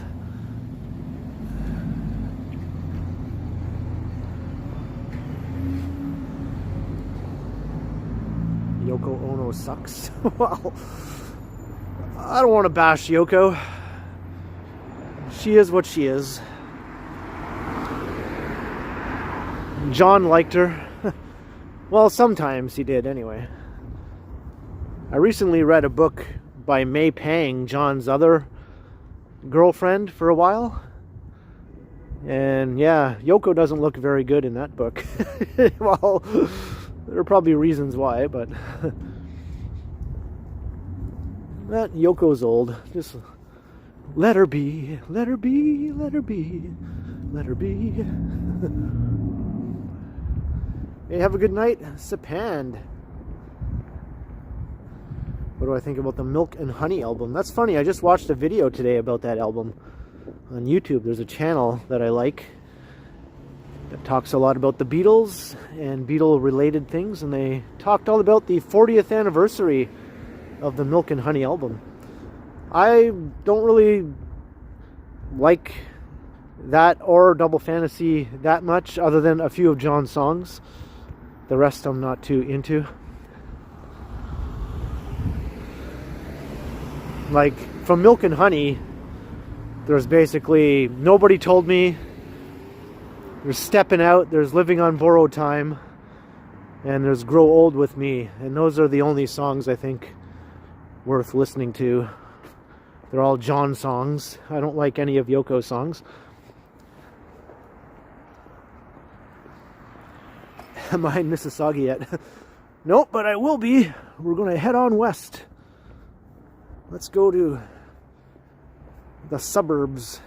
Yoko Ono sucks. Well, I don't want to bash Yoko. She is what she is. John liked her. Well, sometimes he did anyway. I recently read a book by May Pang, John's other girlfriend, for a while. And yeah, Yoko doesn't look very good in that book. Well, there are probably reasons why, but that Yoko's old. Just let her be, let her be, let her be, let her be. Hey, have a good night, Sapand. What do I think about the Milk and Honey album? That's funny, I just watched a video today about that album on YouTube. There's a channel that I like that talks a lot about the Beatles and Beatle-related things, and they talked all about the 40th anniversary of the Milk and Honey album. I don't really like that or Double Fantasy that much, other than a few of John's songs. The rest I'm not too into. Like, from Milk and Honey, There's basically, nobody told me. There's Stepping Out, there's Living on Borrowed Time, and there's Grow Old With Me. And those are the only songs I think worth listening to. They're all John songs. I don't like any of Yoko's songs. Am I in Mississauga yet? Nope, but I will be. We're going to head on west. Let's go to the suburbs.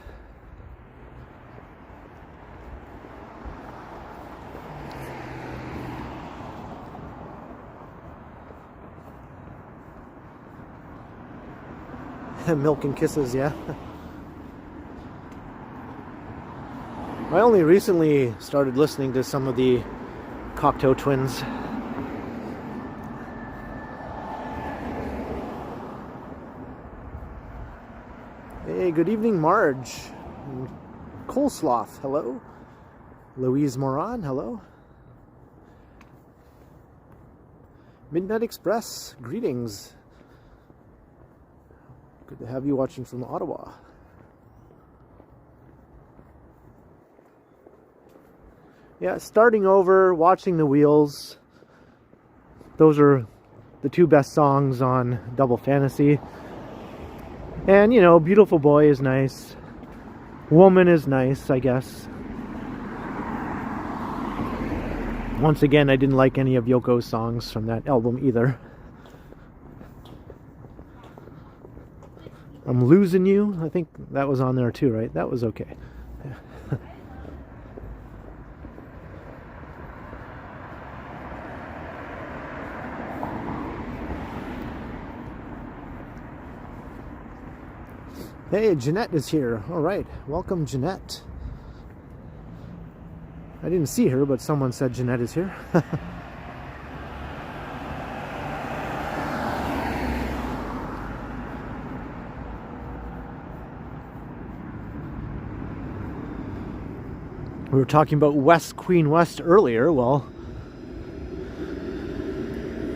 Milk and Kisses, yeah. I only recently started listening to some of the Cocteau Twins. Hey, good evening, Marge. Coleslaw, hello. Louise Moran, hello. Midnight Express, greetings. Good to have you watching from Ottawa. Yeah, starting over, watching the wheels. Those are the two best songs on Double Fantasy. And, you know, Beautiful Boy is nice. Woman is nice, I guess. Once again, I didn't like any of Yoko's songs from that album either. I'm Losing You, I think that was on there too, right? That was okay. Yeah. Hey, Jeanette is here. All right, welcome, Jeanette. I didn't see her, but someone said Jeanette is here. We were talking about West Queen West earlier. Well,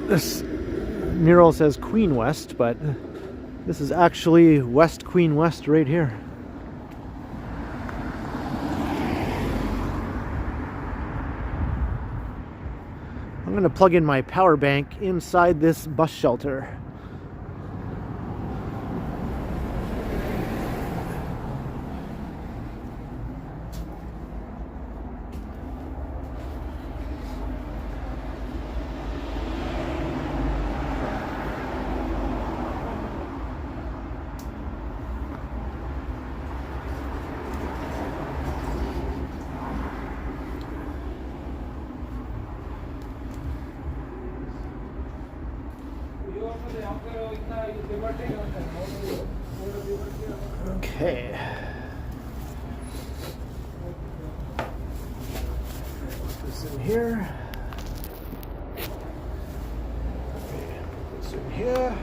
this mural says Queen West, but this is actually West Queen West right here. I'm going to plug in my power bank inside this bus shelter. Okay. Put this in here. Put this in here.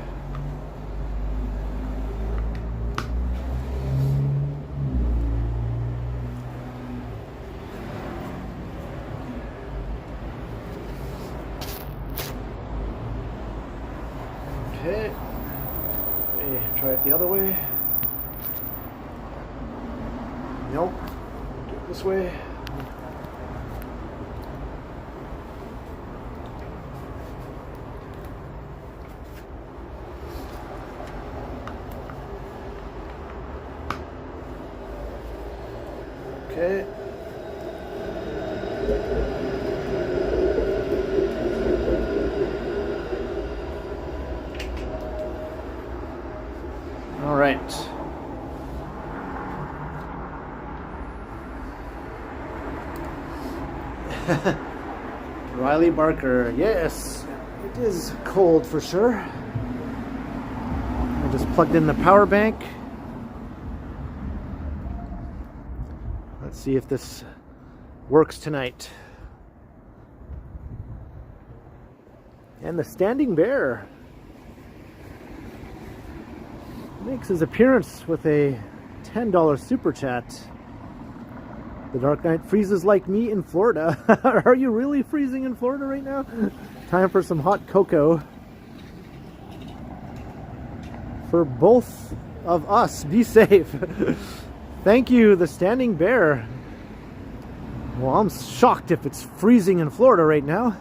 Okay. Try it the other way. Nope. Do it this way. Okay. All right. Riley Barker, yes, it is cold for sure. I just plugged in the power bank. Let's see if this works tonight. And the Standing Bear makes his appearance with a $10 super chat. The Dark Knight freezes like me in Florida. Are you really freezing in Florida right now? Time for some hot cocoa. For both of us. Be safe. Thank you, the Standing Bear. Well, I'm shocked if it's freezing in Florida right now.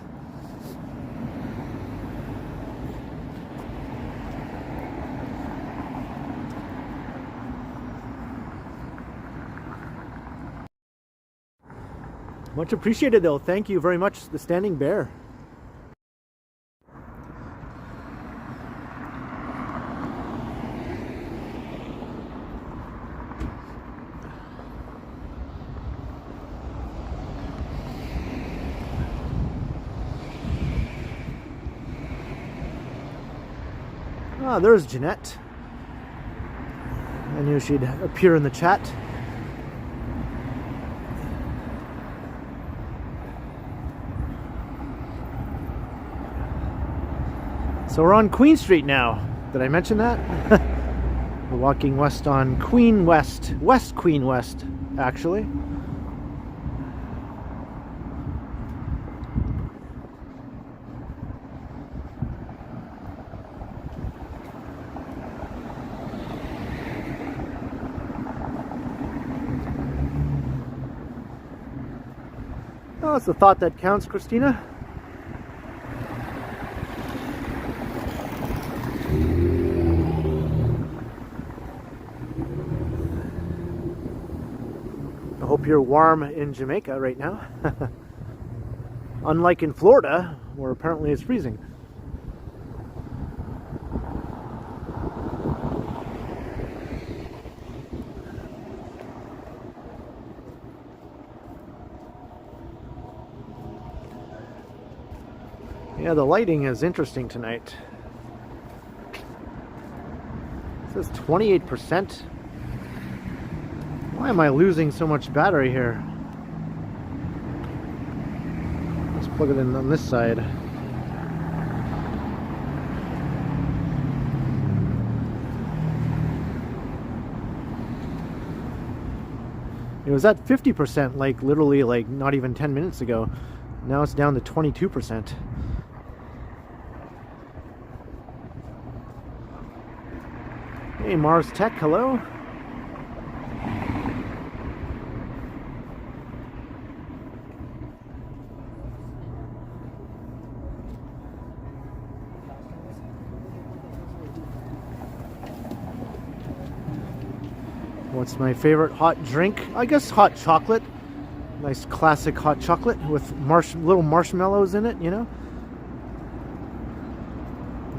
Much appreciated though. Thank you very much, the Standing Bear. Ah, there's Jeanette. I knew she'd appear in the chat. So we're on Queen Street now. Did I mention that? We're walking west on West Queen West, actually. Oh, it's the thought that counts, Christina. I hope you're warm in Jamaica right now. Unlike in Florida, where apparently it's freezing. Yeah, the lighting is interesting tonight. It says 28%. Why am I losing so much battery here? Let's plug it in on this side. It was at 50%, like literally like not even 10 minutes ago. Now it's down to 22%. Hey Mars Tech, hello. What's my favorite hot drink? I guess hot chocolate. Nice classic hot chocolate with little marshmallows in it, you know?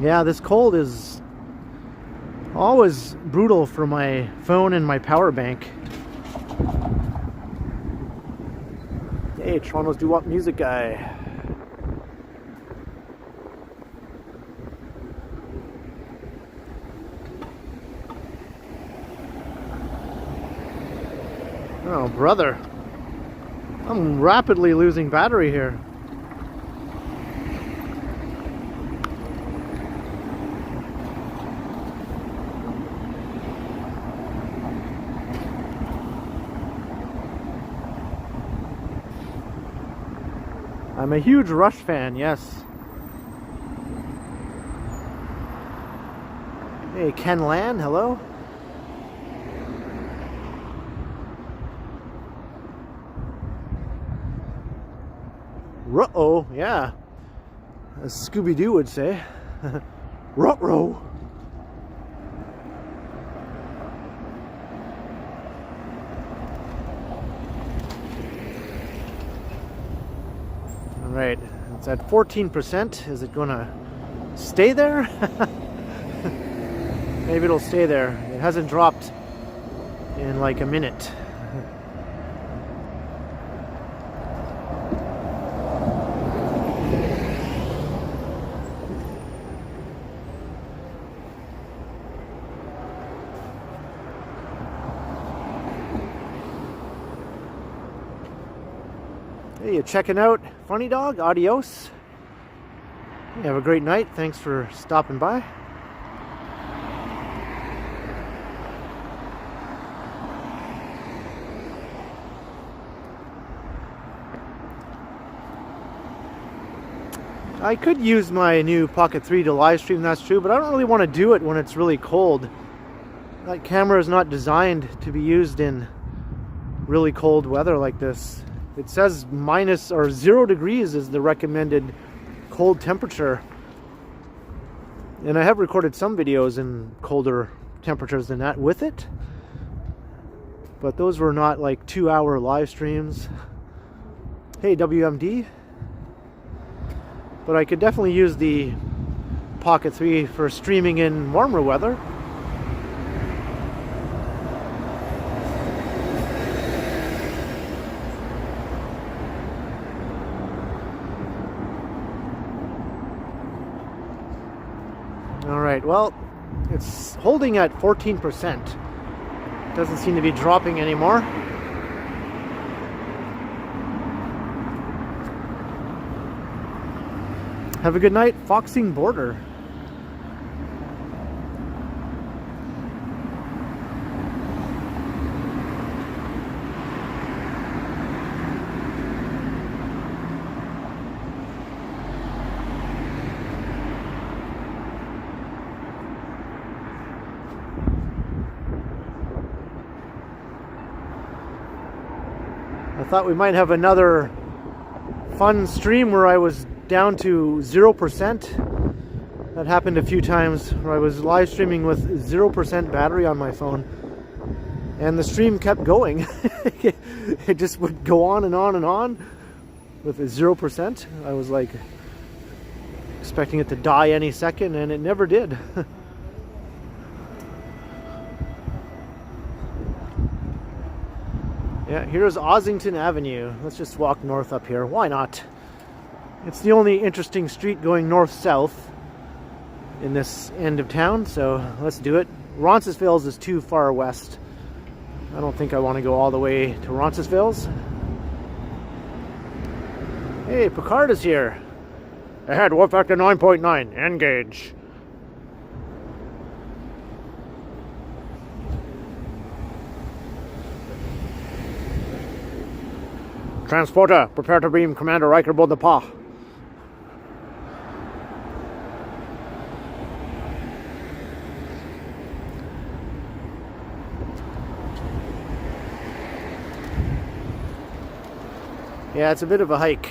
Yeah, this cold is always brutal for my phone and my power bank. Hey, Toronto's doo-wop music guy. Oh, brother. I'm rapidly losing battery here. I'm a huge Rush fan, yes. Hey, Ken Land, hello. Ruh-oh, yeah. As Scooby-Doo would say. Ruh-roh. Alright, it's at 14%. Is it gonna stay there? Maybe it'll stay there. It hasn't dropped in like a minute. Hey, you checking out Funny Dog? Adios. Hey, have a great night. Thanks for stopping by. I could use my new Pocket 3 to live stream, that's true, but I don't really want to do it when it's really cold. That camera is not designed to be used in really cold weather like this. It says minus or 0 degrees is the recommended cold temperature. And I have recorded some videos in colder temperatures than that with it. But those were not like 2-hour live streams. Hey, WMD. But I could definitely use the Pocket 3 for streaming in warmer weather. Alright, well, it's holding at 14%. Doesn't seem to be dropping anymore. Have a good night, Foxing Border. I thought we might have another fun stream where I was down to 0%. That happened a few times where I was live streaming with 0% battery on my phone. And the stream kept going. It just would go on and on and on with 0%. I was like expecting it to die any second, and it never did. Yeah, here's Ossington Avenue. Let's just walk north up here. Why not? It's the only interesting street going north-south in this end of town, so let's do it. Roncesvalles is too far west. I don't think I want to go all the way to Roncesvalles. Hey, Picard is here. Ahead, warp factor 9.9. Engage. Transporter, prepare to beam Commander Riker aboard the PA. Yeah, it's a bit of a hike.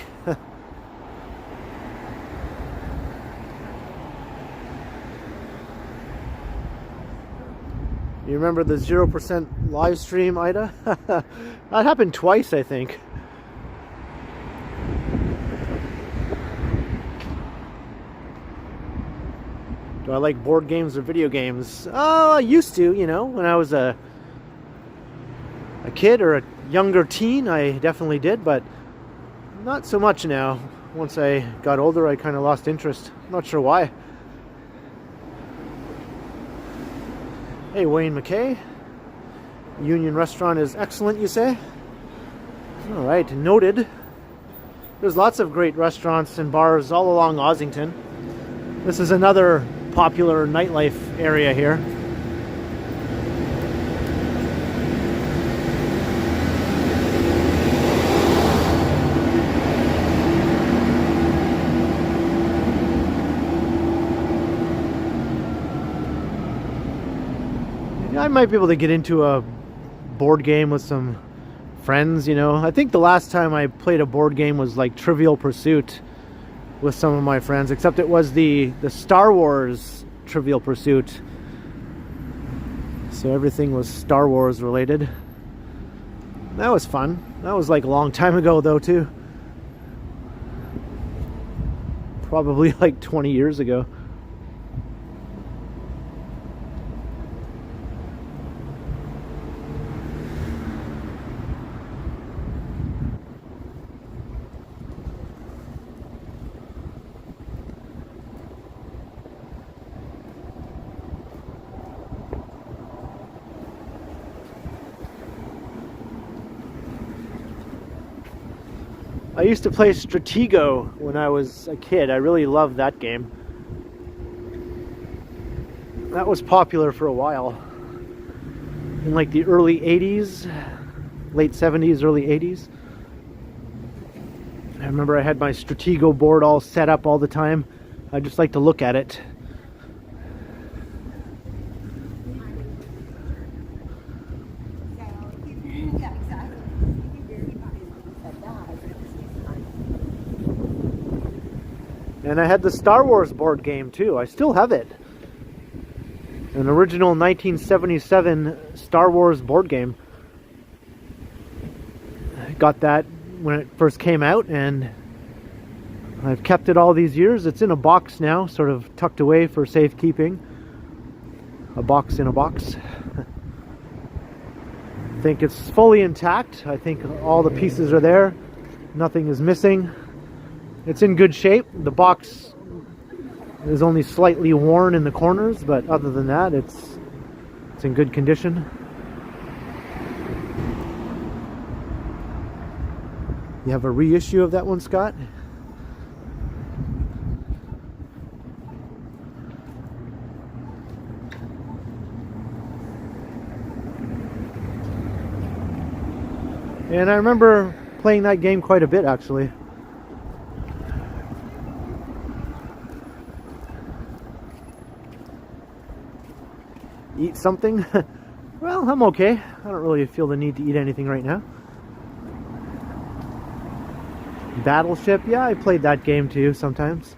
You remember the 0% live stream, Ida? That happened twice, I think. Do I like board games or video games? Oh, I used to, you know, when I was a kid or a younger teen, I definitely did, but not so much now. Once I got older, I kind of lost interest. Not sure why. Hey, Wayne McKay. Union Restaurant is excellent, you say? All right, noted. There's lots of great restaurants and bars all along Ossington. This is another popular nightlife area here. I might be able to get into a board game with some friends, you know. I think the last time I played a board game was like Trivial Pursuit with some of my friends, except it was the Star Wars Trivial Pursuit. So everything was Star Wars related. That was fun. That was like a long time ago though too. Probably like 20 years ago. I used to play Stratego when I was a kid. I really loved that game. That was popular for a while. In like the early 80s, late 70s, early 80s. I remember I had my Stratego board all set up all the time. I just like to look at it. And I had the Star Wars board game too. I still have it. An original 1977 Star Wars board game. I got that when it first came out, and I've kept it all these years. It's in a box now, sort of tucked away for safekeeping. A box in a box. I think it's fully intact. I think all the pieces are there. Nothing is missing. It's in good shape. The box is only slightly worn in the corners, but other than that, it's in good condition. You have a reissue of that one, Scott? And I remember playing that game quite a bit, actually. Eat something? Well, I'm okay. I don't really feel the need to eat anything right now. Battleship? Yeah, I played that game too sometimes.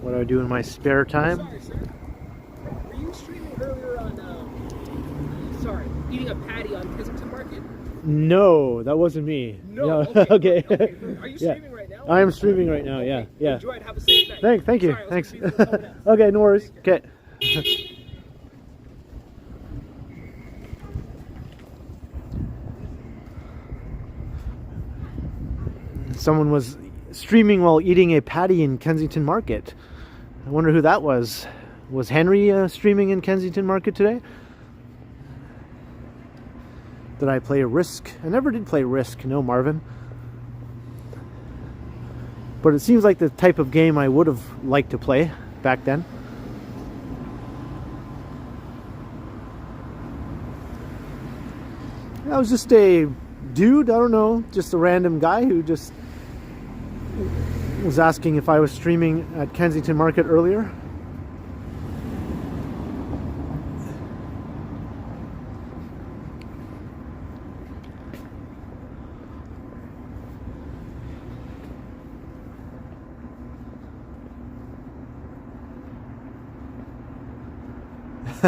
What do I do in my spare time? Sorry, sir. Were you streaming earlier on, eating a patty on Kensington Market? No, that wasn't me. No, okay. Okay. Are you streaming right now? I am streaming right now, Okay. yeah. Enjoy it. Have a safe night. Thank you. Sorry, I was Thanks. confused with someone else. Okay, no worries. Okay. Someone was streaming while eating a patty in Kensington Market. I wonder who that was. Was Henry streaming in Kensington Market today? Did I play Risk? I never did play Risk, no, Marvin. But it seems like the type of game I would have liked to play back then. I was just a dude, I don't know, just a random guy who just was asking if I was streaming at Kensington Market earlier.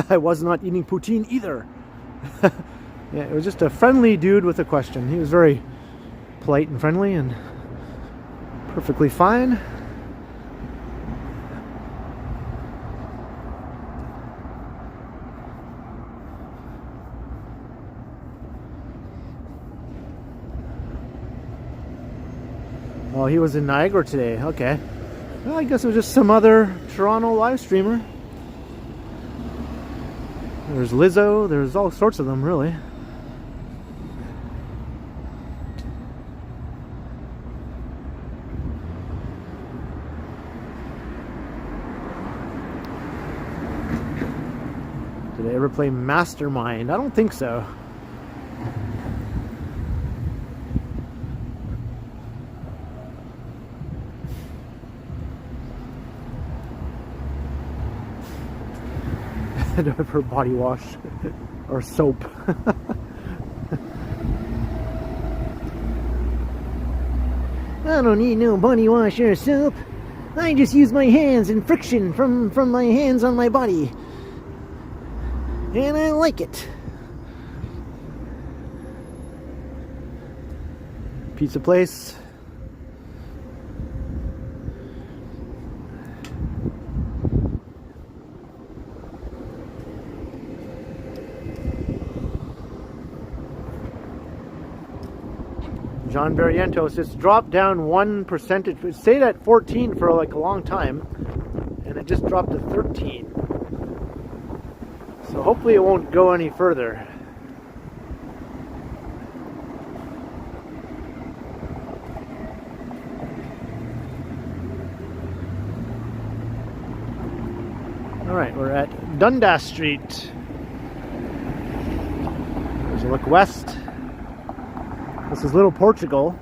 I was not eating poutine either. Yeah, it was just a friendly dude with a question. He was very polite and friendly and perfectly fine. Oh, he was in Niagara today. Okay. Well, I guess it was just some other Toronto live streamer. There's Lizzo. There's all sorts of them, really. Did I ever play Mastermind? I don't think so. Do I prefer body wash or soap? I don't need no body wash or soap. I just use my hands and friction from my hands on my body. And I like it. Pizza place. John Barrientos, it's dropped down 1%. It stayed at 14 for like a long time, and it just dropped to 13. So hopefully it won't go any further. Alright, we're at Dundas Street. There's a look west. This is Little Portugal.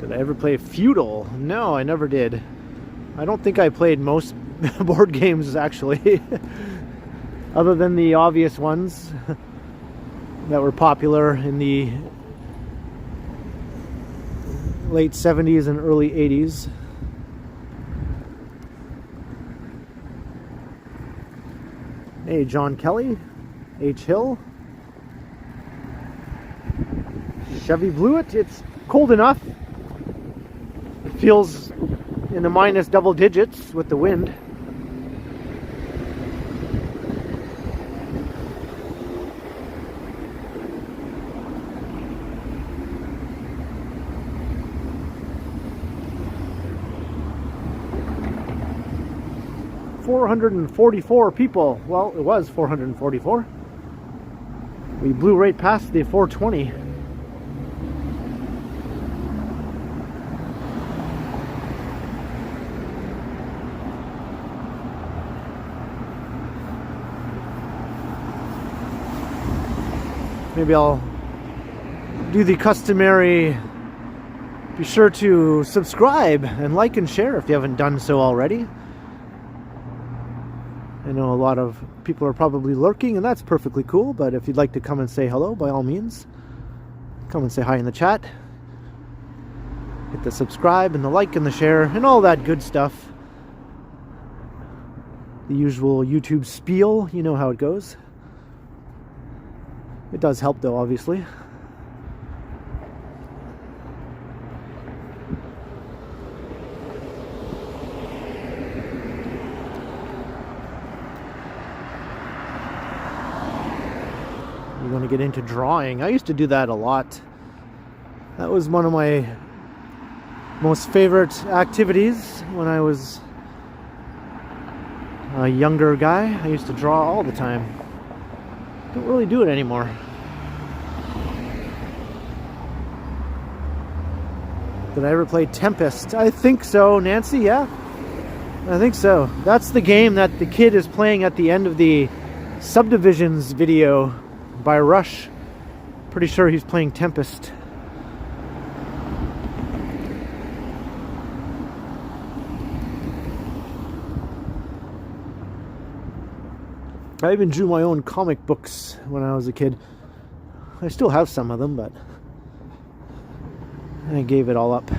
Did I ever play Feudal? No, I never did. I don't think I played most board games, actually. other than the obvious ones that were popular in the late 70s and early 80s. Hey, John Kelly, H. Hill, Chevy Blewett. It's cold enough. It feels in the minus double digits with the wind. $444 people. Well, it was 444. We blew right past the 420. Maybe I'll do the customary, be sure to subscribe and like and share if you haven't done so already. I know a lot of people are probably lurking, and that's perfectly cool, but if you'd like to come and say hello, by all means, come and say hi in the chat. Hit the subscribe and the like and the share and all that good stuff. The usual YouTube spiel, you know how it goes. It does help though, obviously. You're going to get into drawing. I used to do that a lot. That was one of my most favorite activities when I was a younger guy. I used to draw all the time. Don't really do it anymore. Did I ever play Tempest? I think so, Nancy, yeah? I think so. That's the game that the kid is playing at the end of the Subdivisions video by Rush. Pretty sure he's playing Tempest. I even drew my own comic books when I was a kid. I still have some of them, but I gave it all up.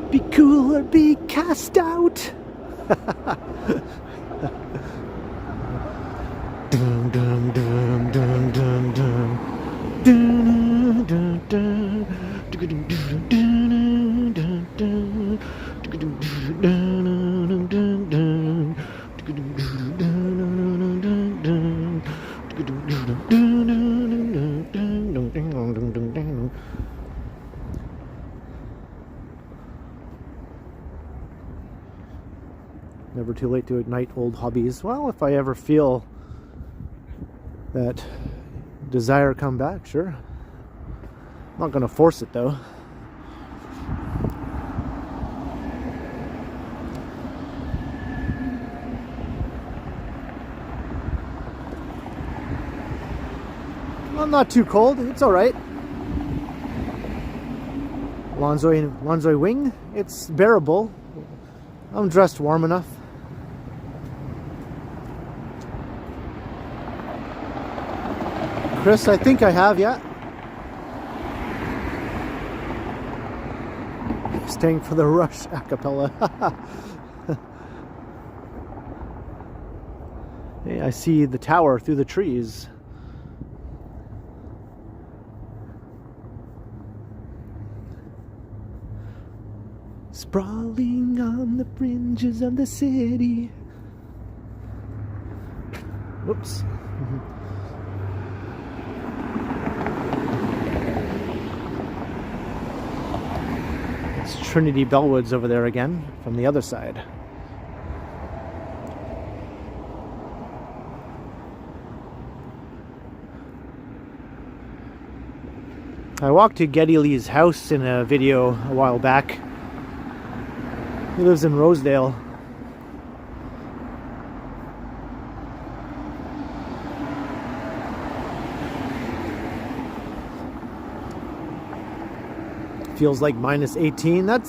Be cool or be cast out. Dum dum dum dum dum dum. Dum dum dum. Dum dum dum. Never too late to ignite old hobbies. Well, if I ever feel that desire come back, sure. I'm not going to force it though. Well, not too cold. It's all right. Lonzoy wing. It's bearable. I'm dressed warm enough. Chris, I think I have, yeah. Staying for the Rush a cappella. Hey, I see the tower through the trees. Sprawling on the fringes of the city. Whoops. It's Trinity Bellwoods over there again from the other side. I walked to Geddy Lee's house in a video a while back. He lives in Rosedale. Feels like minus 18. That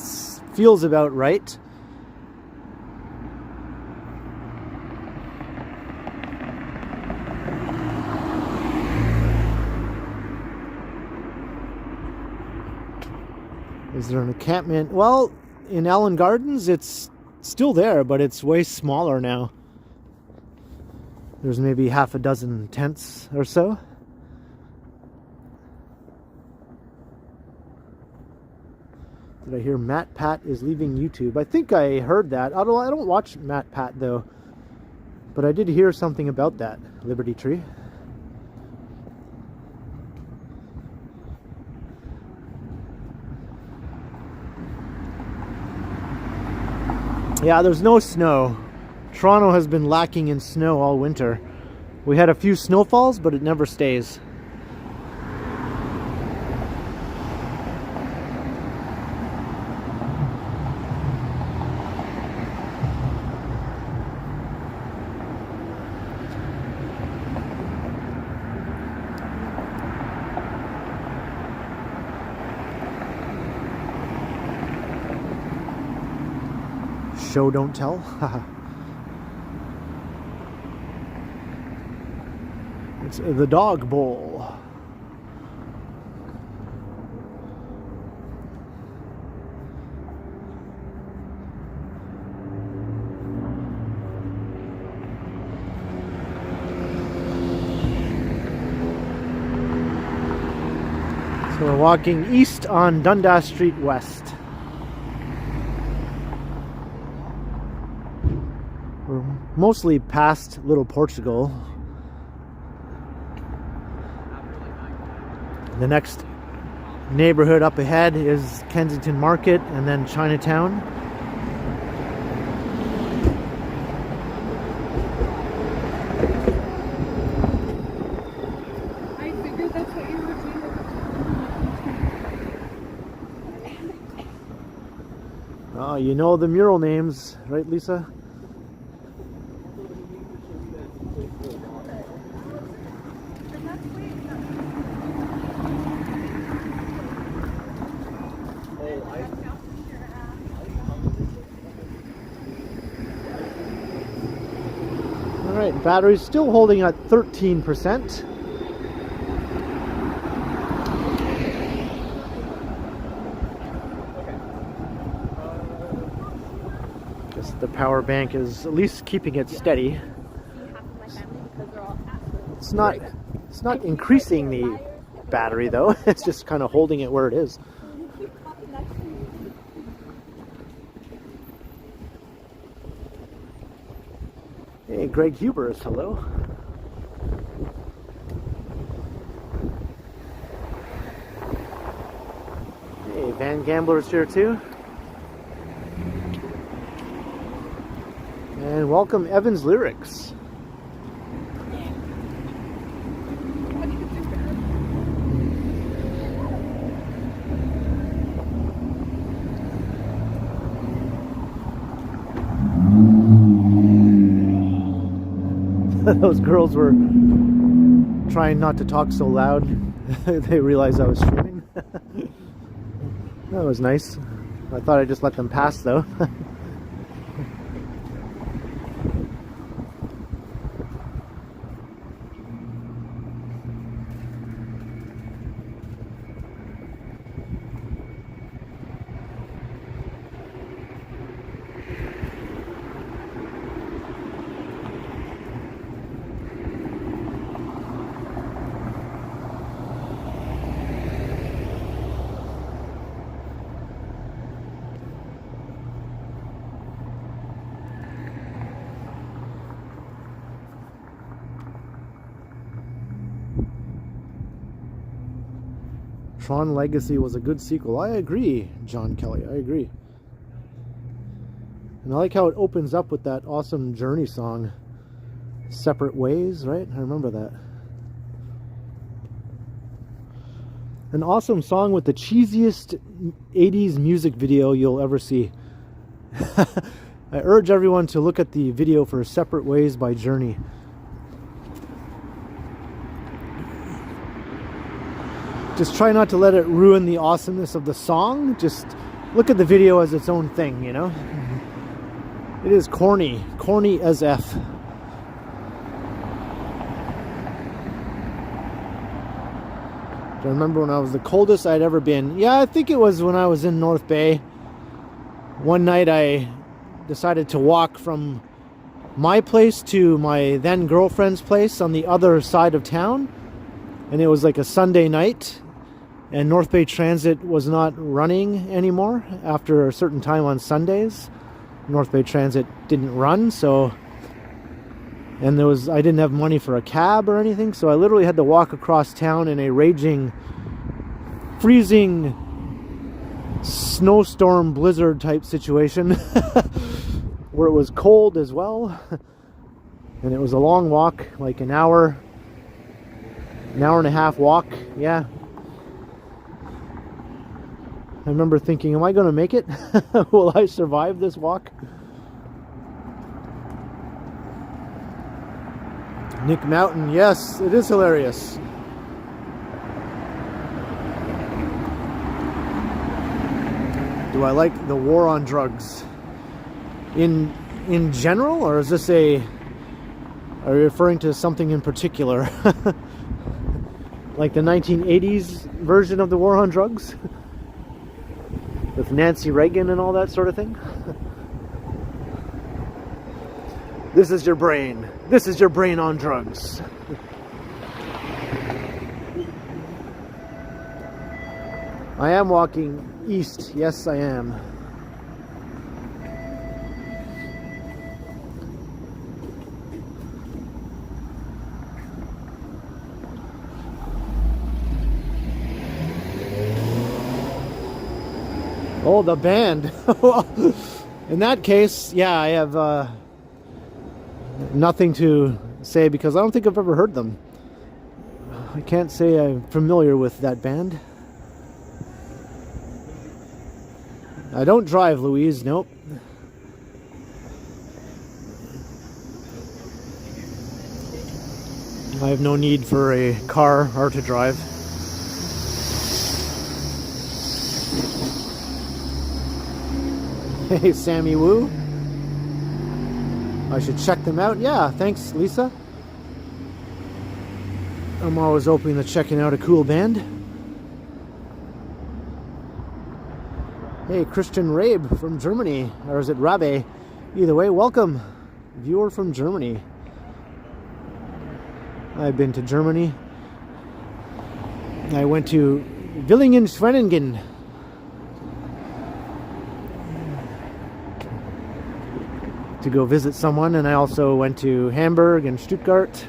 feels about right. Is there an encampment? Well, in Allen Gardens, it's still there, but it's way smaller now. There's maybe half a dozen tents or so. Did I hear Matt Pat is leaving YouTube? I think I heard that. I don't watch Matt Pat though, but I did hear something about that. Liberty Tree. Yeah, there's no snow. Toronto has been lacking in snow all winter. We had a few snowfalls, but it never stays. Show don't tell. It's the dog bowl. So we're walking east on Dundas Street West. We're mostly past Little Portugal. The next neighborhood up ahead is Kensington Market and then Chinatown. I figured that's what you were doing. Oh, you know the mural names, right, Lisa? Alright, battery's still holding at 13%. Guess the power bank is at least keeping it steady. It's not increasing the battery though, it's just kind of holding it where it is. Hey, Greg Hubers, hello. Hey, Van Gambler's here too. And welcome Evans Lyrics. Those girls were trying not to talk so loud. They realized I was streaming. That was nice. I thought I'd just let them pass though. Tron Legacy was a good sequel. I agree, John Kelly. I agree. And I like how it opens up with that awesome Journey song, Separate Ways, right? I remember that. An awesome song with the cheesiest 80s music video you'll ever see. I urge everyone to look at the video for Separate Ways by Journey. Just try not to let it ruin the awesomeness of the song. Just look at the video as its own thing, you know? It is corny. Corny as F. I remember when I was the coldest I'd ever been. Yeah, I think it was when I was in North Bay. One night I decided to walk from my place to my then girlfriend's place on the other side of town. And it was like a Sunday night. And North Bay Transit was not running anymore after a certain time on Sundays. North Bay Transit didn't run, so... And I didn't have money for a cab or anything, so I literally had to walk across town in a raging, freezing, snowstorm, blizzard type situation where it was cold as well. And it was a long walk, like an hour and a half walk. Yeah. I remember thinking, am I going to make it? Will I survive this walk? Nick Mountain, yes, it is hilarious. Do I like the war on drugs? In general, or is this are you referring to something in particular? Like the 1980s version of the war on drugs? With Nancy Reagan and all that sort of thing? This is your brain. This is your brain on drugs. I am walking east. Yes, I am. Oh, the band. In that case, yeah, I have nothing to say because I don't think I've ever heard them. I can't say I'm familiar with that band. I don't drive, Louise. Nope. I have no need for a car or to drive. Hey, Sammy Woo. I should check them out. Yeah, thanks, Lisa. I'm always open to checking out a cool band. Hey, Christian Rabe from Germany. Or is it Rabe? Either way, welcome. Viewer from Germany. I've been to Germany. I went to Villingen-Schwenningen. To go visit someone, and I also went to Hamburg and Stuttgart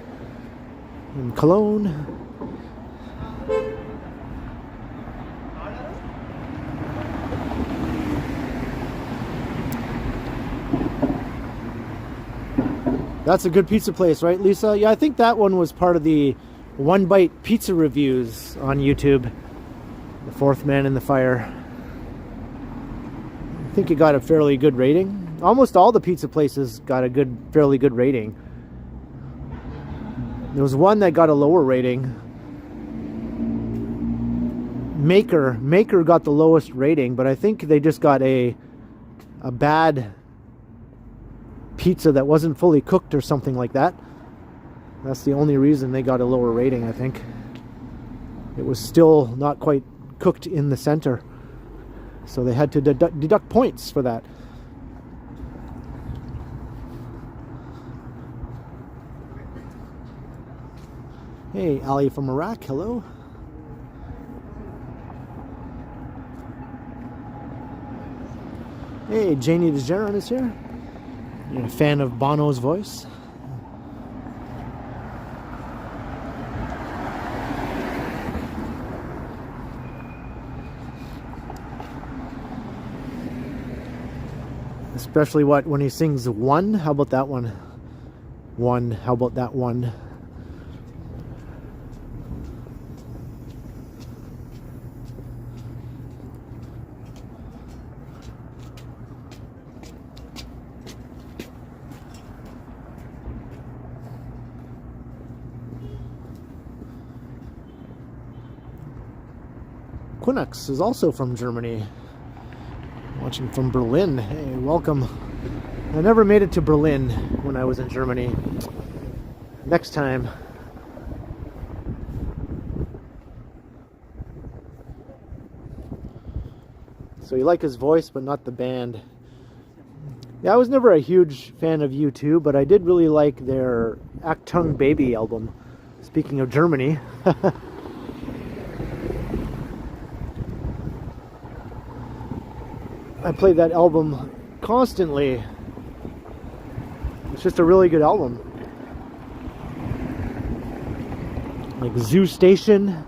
and Cologne. That's a good pizza place, right, Lisa? Yeah, I think that one was part of the One Bite Pizza reviews on YouTube. The Fourth Man in the Fire. I think it got a fairly good rating. Almost all the pizza places got a fairly good rating. There was one that got a lower rating. Maker got the lowest rating, but I think they just got a bad pizza that wasn't fully cooked or something like that. That's the only reason they got a lower rating, I think. It was still not quite cooked in the center, so they had to deduct points for that. Hey, Ali from Iraq, hello. Hey, Janie DeGeneron is here. You're a fan of Bono's voice? Especially when he sings One? How about that one? One, how about that one? Quinux is also from Germany. Watching from Berlin. Hey, welcome. I never made it to Berlin when I was in Germany. Next time. So you like his voice, but not the band. Yeah, I was never a huge fan of U2, but I did really like their Achtung Baby album. Speaking of Germany. I played that album constantly. It's just a really good album. Like Zoo Station.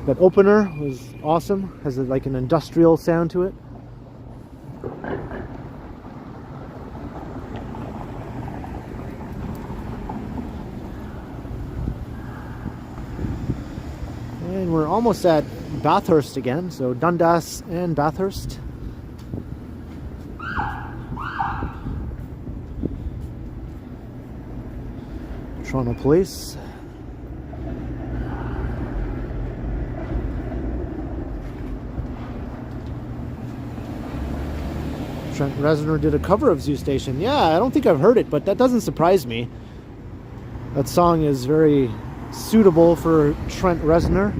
That opener was awesome. Has like an industrial sound to it. And we're almost at Bathurst again, so Dundas and Bathurst. Toronto Police. Trent Reznor did a cover of Zoo Station. Yeah, I don't think I've heard it, but that doesn't surprise me. That song is very suitable for Trent Reznor.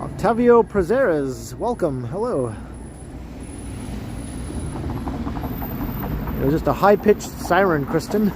Octavio Prazeres, welcome, hello. It was just a high-pitched siren, Kristen.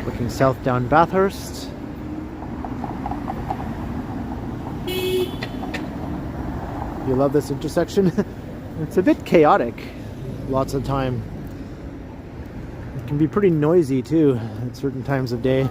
Looking south down Bathurst. You love this intersection? It's a bit chaotic lots of time. It can be pretty noisy too at certain times of day.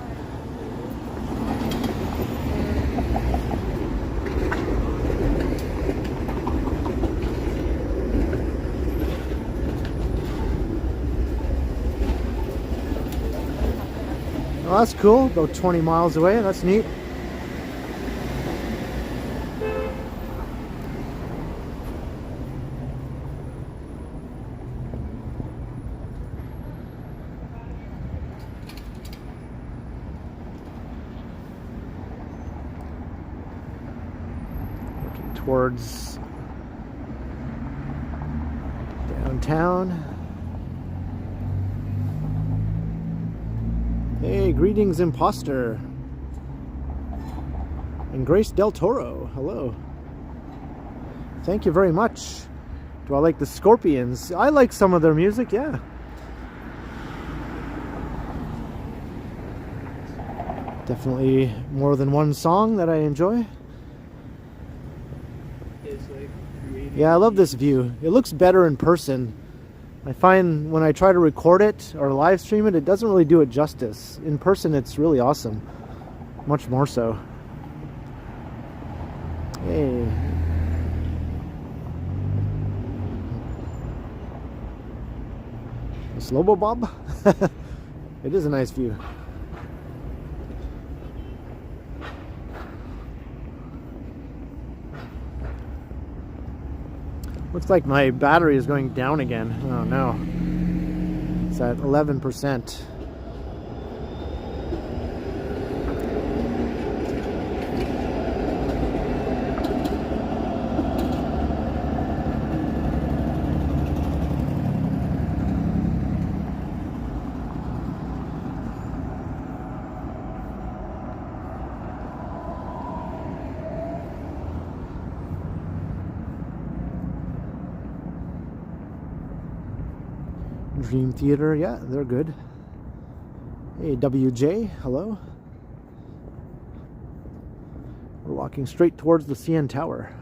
Well, that's cool. About 20 miles away. That's neat. Looking towards downtown. Hey, greetings, imposter. And Grace Del Toro, hello. Thank you very much. Do I like the Scorpions? I like some of their music, yeah. Definitely more than one song that I enjoy. Yeah, I love this view. It looks better in person. I find when I try to record it or live stream it, it doesn't really do it justice. In person, it's really awesome. Much more so. Hey. A Slobo Bob? It is a nice view. Looks like my battery is going down again. Oh no. It's at 11%. Dream Theater, yeah, they're good. Hey, WJ, hello. We're walking straight towards the CN Tower.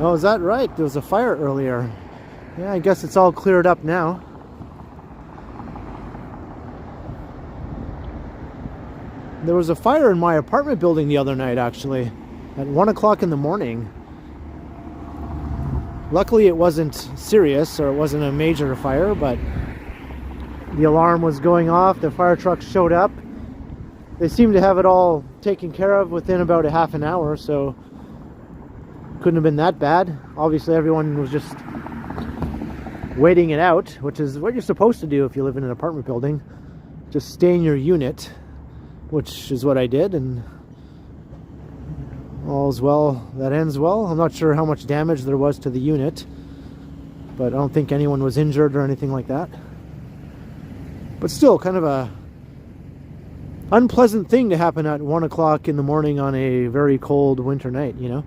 Oh, is that right? There was a fire earlier. Yeah, I guess it's all cleared up now. There was a fire in my apartment building the other night, actually, at 1 o'clock in the morning. Luckily, it wasn't serious, or it wasn't a major fire, but the alarm was going off. The fire truck showed up. They seemed to have it all taken care of within about a half an hour, so couldn't have been that bad. Obviously, everyone was just waiting it out, which is what you're supposed to do if you live in an apartment building. Just stay in your unit, which is what I did, and all's well that ends well. I'm not sure how much damage there was to the unit, but I don't think anyone was injured or anything like that. But still, kind of a unpleasant thing to happen at 1 o'clock in the morning on a very cold winter night, you know?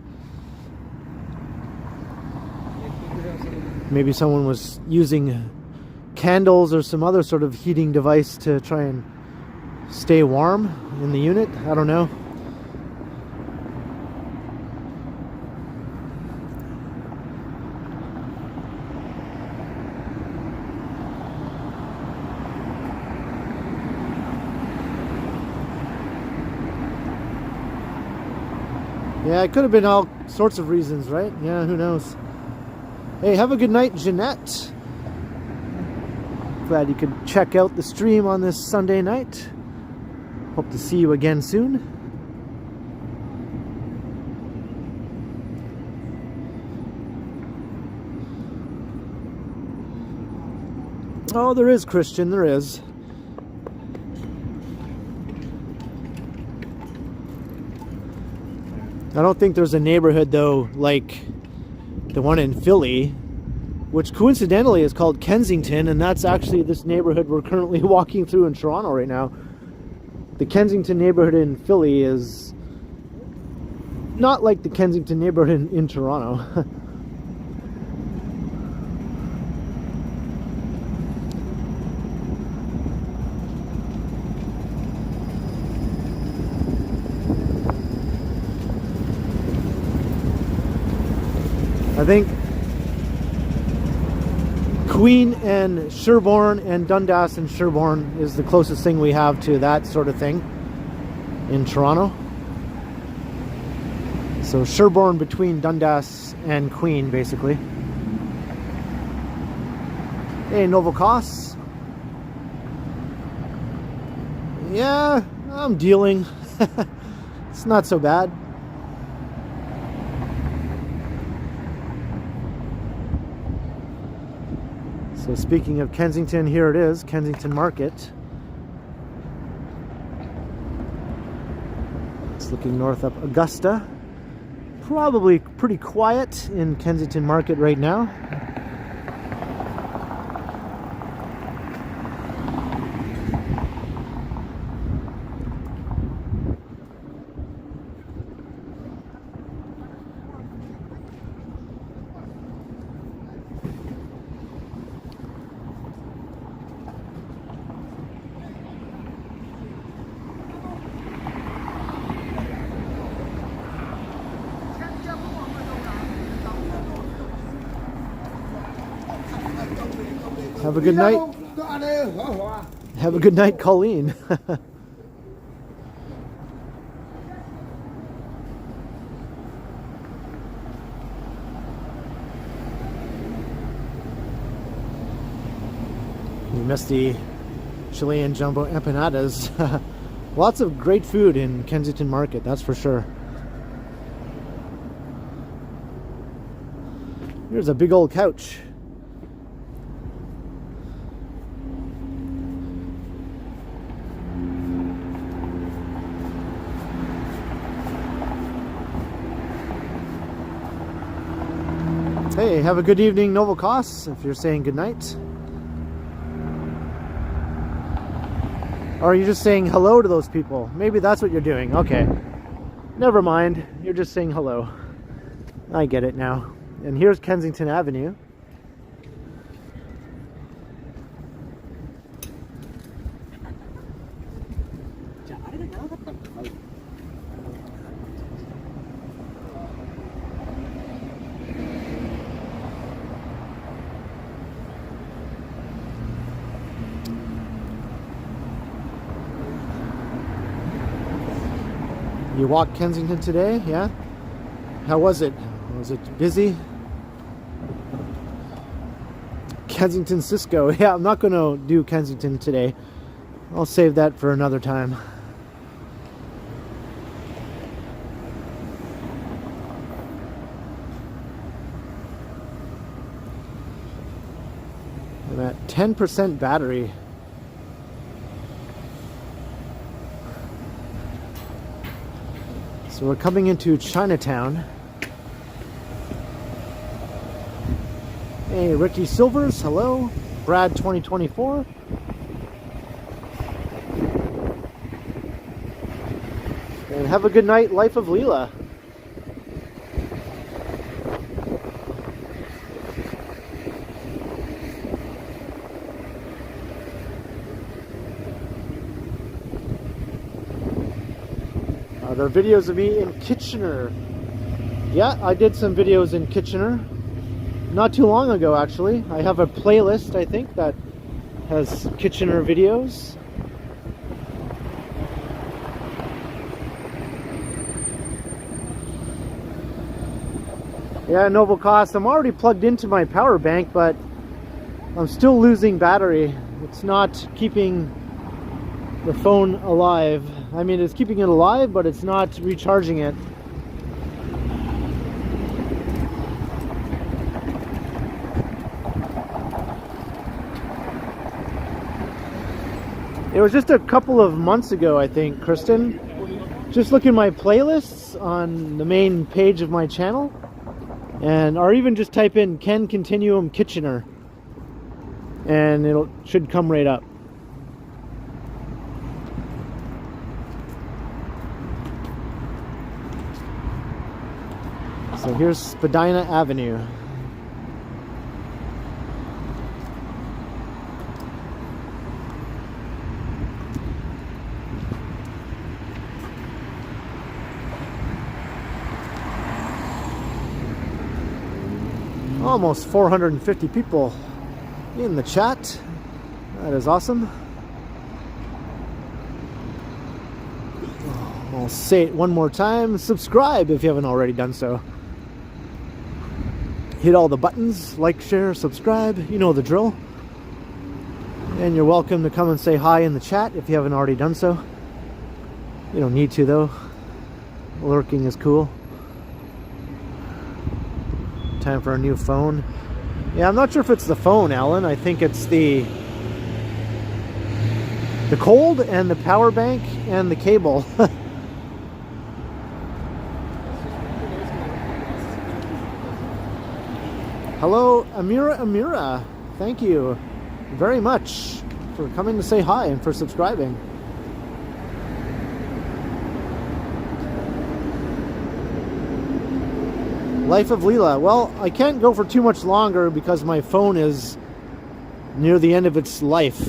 Maybe someone was using candles or some other sort of heating device to try and stay warm in the unit. I don't know. Yeah, it could have been all sorts of reasons, right? Yeah, who knows? Hey, have a good night, Jeanette. Glad you could check out the stream on this Sunday night. Hope to see you again soon. Oh, there is, Christian, there is. I don't think there's a neighborhood, though, like the one in Philly, which coincidentally is called Kensington, and that's actually this neighborhood we're currently walking through in Toronto right now. The Kensington neighborhood in Philly is not like the Kensington neighborhood in Toronto. I think Queen and Sherbourne and Dundas and Sherbourne is the closest thing we have to that sort of thing in Toronto. So Sherbourne between Dundas and Queen, basically. Hey, Novokos. Yeah, I'm dealing. It's not so bad. So speaking of Kensington, here it is, Kensington Market. It's looking north up Augusta. Probably pretty quiet in Kensington Market right now. Have a good night. Have a good night, Colleen. You missed the Chilean jumbo empanadas. Lots of great food in Kensington Market, that's for sure. Here's a big old couch. Hey, have a good evening, Novokos, if you're saying good night. Or are you just saying hello to those people? Maybe that's what you're doing. Okay. Never mind. You're just saying hello. I get it now. And here's Kensington Avenue. You walked Kensington today, yeah? How was it? Was it busy? Kensington Cisco. Yeah, I'm not going to do Kensington today. I'll save that for another time. I'm at 10% battery. So we're coming into Chinatown. Hey, Ricky Silvers, hello. Brad 2024. And have a good night, Life of Leela. There are videos of me in Kitchener. Yeah, I did some videos in Kitchener. Not too long ago, actually. I have a playlist, I think, that has Kitchener videos. Yeah, noble cost. I'm already plugged into my power bank, but I'm still losing battery. It's not keeping the phone alive. I mean, it's keeping it alive, but it's not recharging it. It was just a couple of months ago, I think, Kristen. Just look in my playlists on the main page of my channel, or even just type in Ken Continuum Kitchener, and it should come right up. So here's Spadina Avenue. Almost 450 people in the chat. That is awesome. I'll say it one more time. Subscribe if you haven't already done so. Hit all the buttons, like, share, subscribe, you know the drill. And you're welcome to come and say hi in the chat if you haven't already done so. You don't need to though. Lurking is cool. Time for a new phone. Yeah, I'm not sure if it's the phone, Alan. I think it's the cold and the power bank and the cable. Hello, Amira. Thank you very much for coming to say hi and for subscribing. Life of Leela. Well, I can't go for too much longer because my phone is near the end of its life.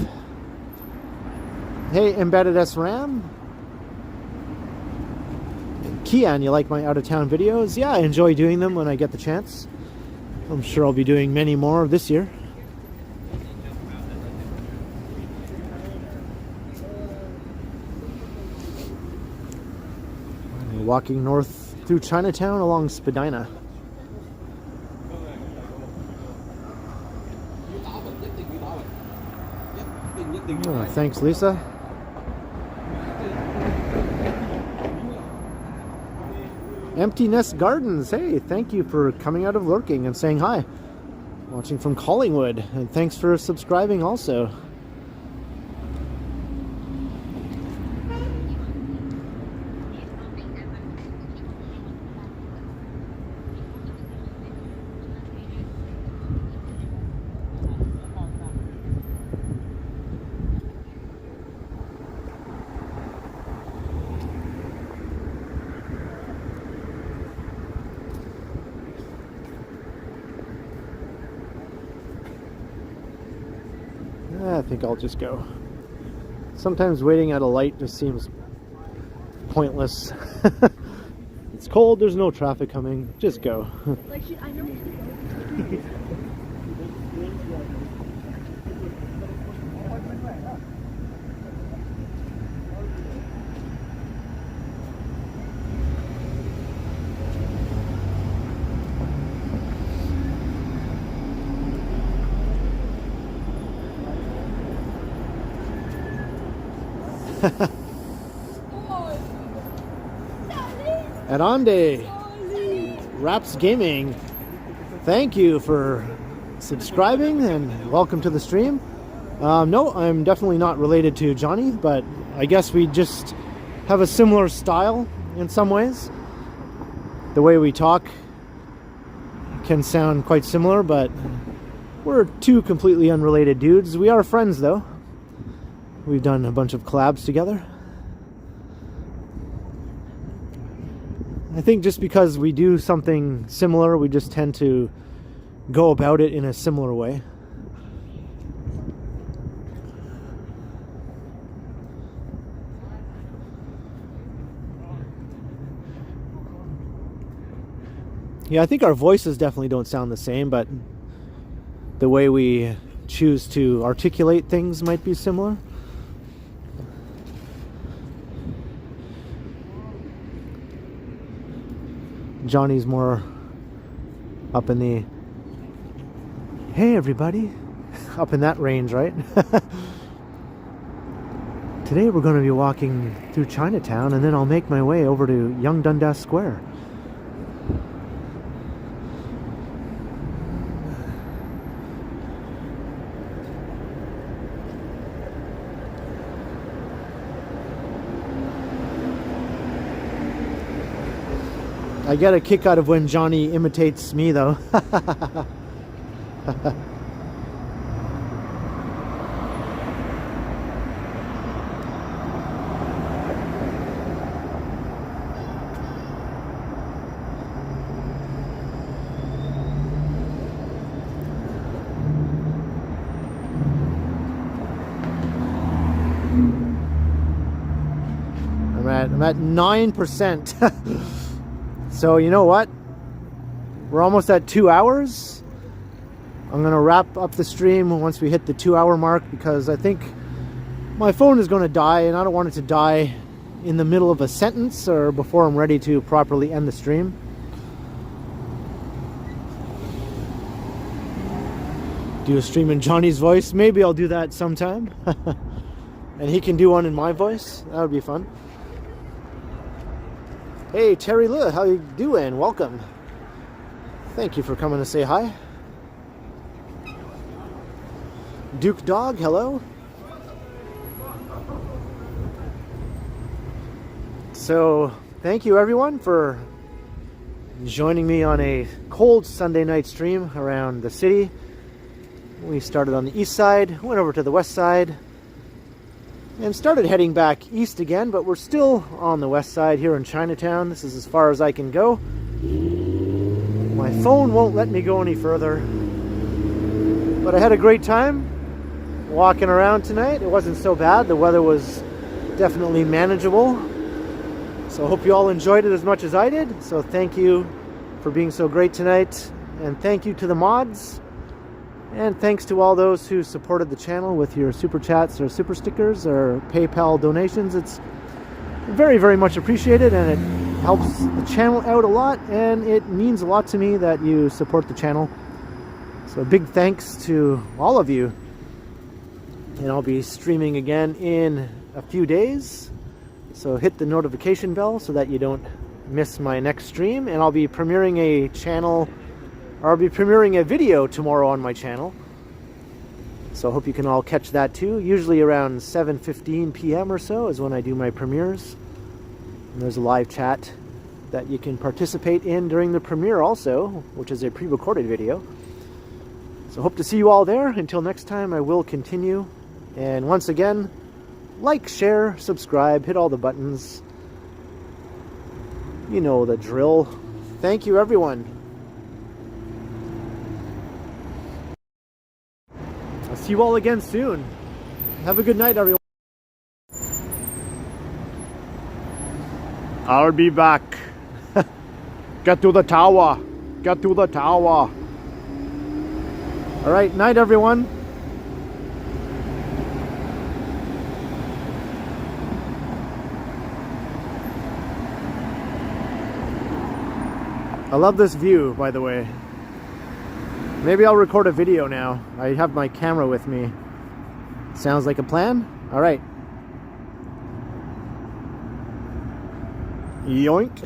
Hey, Embedded SRAM. Kian, you like my out-of-town videos? Yeah, I enjoy doing them when I get the chance. I'm sure I'll be doing many more this year. We're walking north through Chinatown along Spadina. Oh, thanks, Lisa. Empty Nest Gardens, hey, thank you for coming out of lurking and saying hi. Watching from Collingwood, and thanks for subscribing also. I think I'll just go. Sometimes waiting at a light just seems pointless. It's cold, there's no traffic coming, just go. Like I know. And Ande, Raps Gaming, thank you for subscribing and welcome to the stream. No, I'm definitely not related to Johnny, but I guess we just have a similar style in some ways. The way we talk can sound quite similar, but we're two completely unrelated dudes. We are friends though. We've done a bunch of collabs together. I think just because we do something similar, we just tend to go about it in a similar way. Yeah, I think our voices definitely don't sound the same, but the way we choose to articulate things might be similar. Johnny's more up in the, hey everybody, up in that range, right? Today we're going to be walking through Chinatown, and then I'll make my way over to Young Dundas Square. I get a kick out of when Johnny imitates me, though. I'm at 9%. So you know what? We're almost at 2 hours. I'm gonna wrap up the stream once we hit the 2 hour mark, because I think my phone is gonna die, and I don't want it to die in the middle of a sentence or before I'm ready to properly end the stream. Do a stream in Johnny's voice. Maybe I'll do that sometime. And he can do one in my voice. That would be fun. Hey, Terry Liu, how you doing? Welcome. Thank you for coming to say hi. Duke Dog, hello. So, thank you everyone for joining me on a cold Sunday night stream around the city. We started on the east side, went over to the west side, and started heading back east again, but we're still on the west side here in Chinatown. This is as far as I can go. My phone won't let me go any further. But I had a great time walking around tonight. It wasn't so bad. The weather was definitely manageable. So I hope you all enjoyed it as much as I did. So thank you for being so great tonight. And thank you to the mods. And thanks to all those who supported the channel with your super chats or super stickers or PayPal donations. It's very, very much appreciated, and it helps the channel out a lot, and it means a lot to me that you support the channel. So a big thanks to all of you. And I'll be streaming again in a few days. So hit the notification bell so that you don't miss my next stream. And I'll be premiering a channel, or I'll be premiering a video tomorrow on my channel. So I hope you can all catch that too. Usually around 7:15 p.m. or so is when I do my premieres. And there's a live chat that you can participate in during the premiere also, which is a pre-recorded video. So hope to see you all there. Until next time, I will continue. And once again, like, share, subscribe, hit all the buttons. You know the drill. Thank you, everyone. I'll see you all again soon. Have a good night, everyone. I'll be back. Get to the tower. Get to the tower. All right, night, everyone. I love this view, by the way. Maybe I'll record a video now. I have my camera with me. Sounds like a plan? All right. Yoink.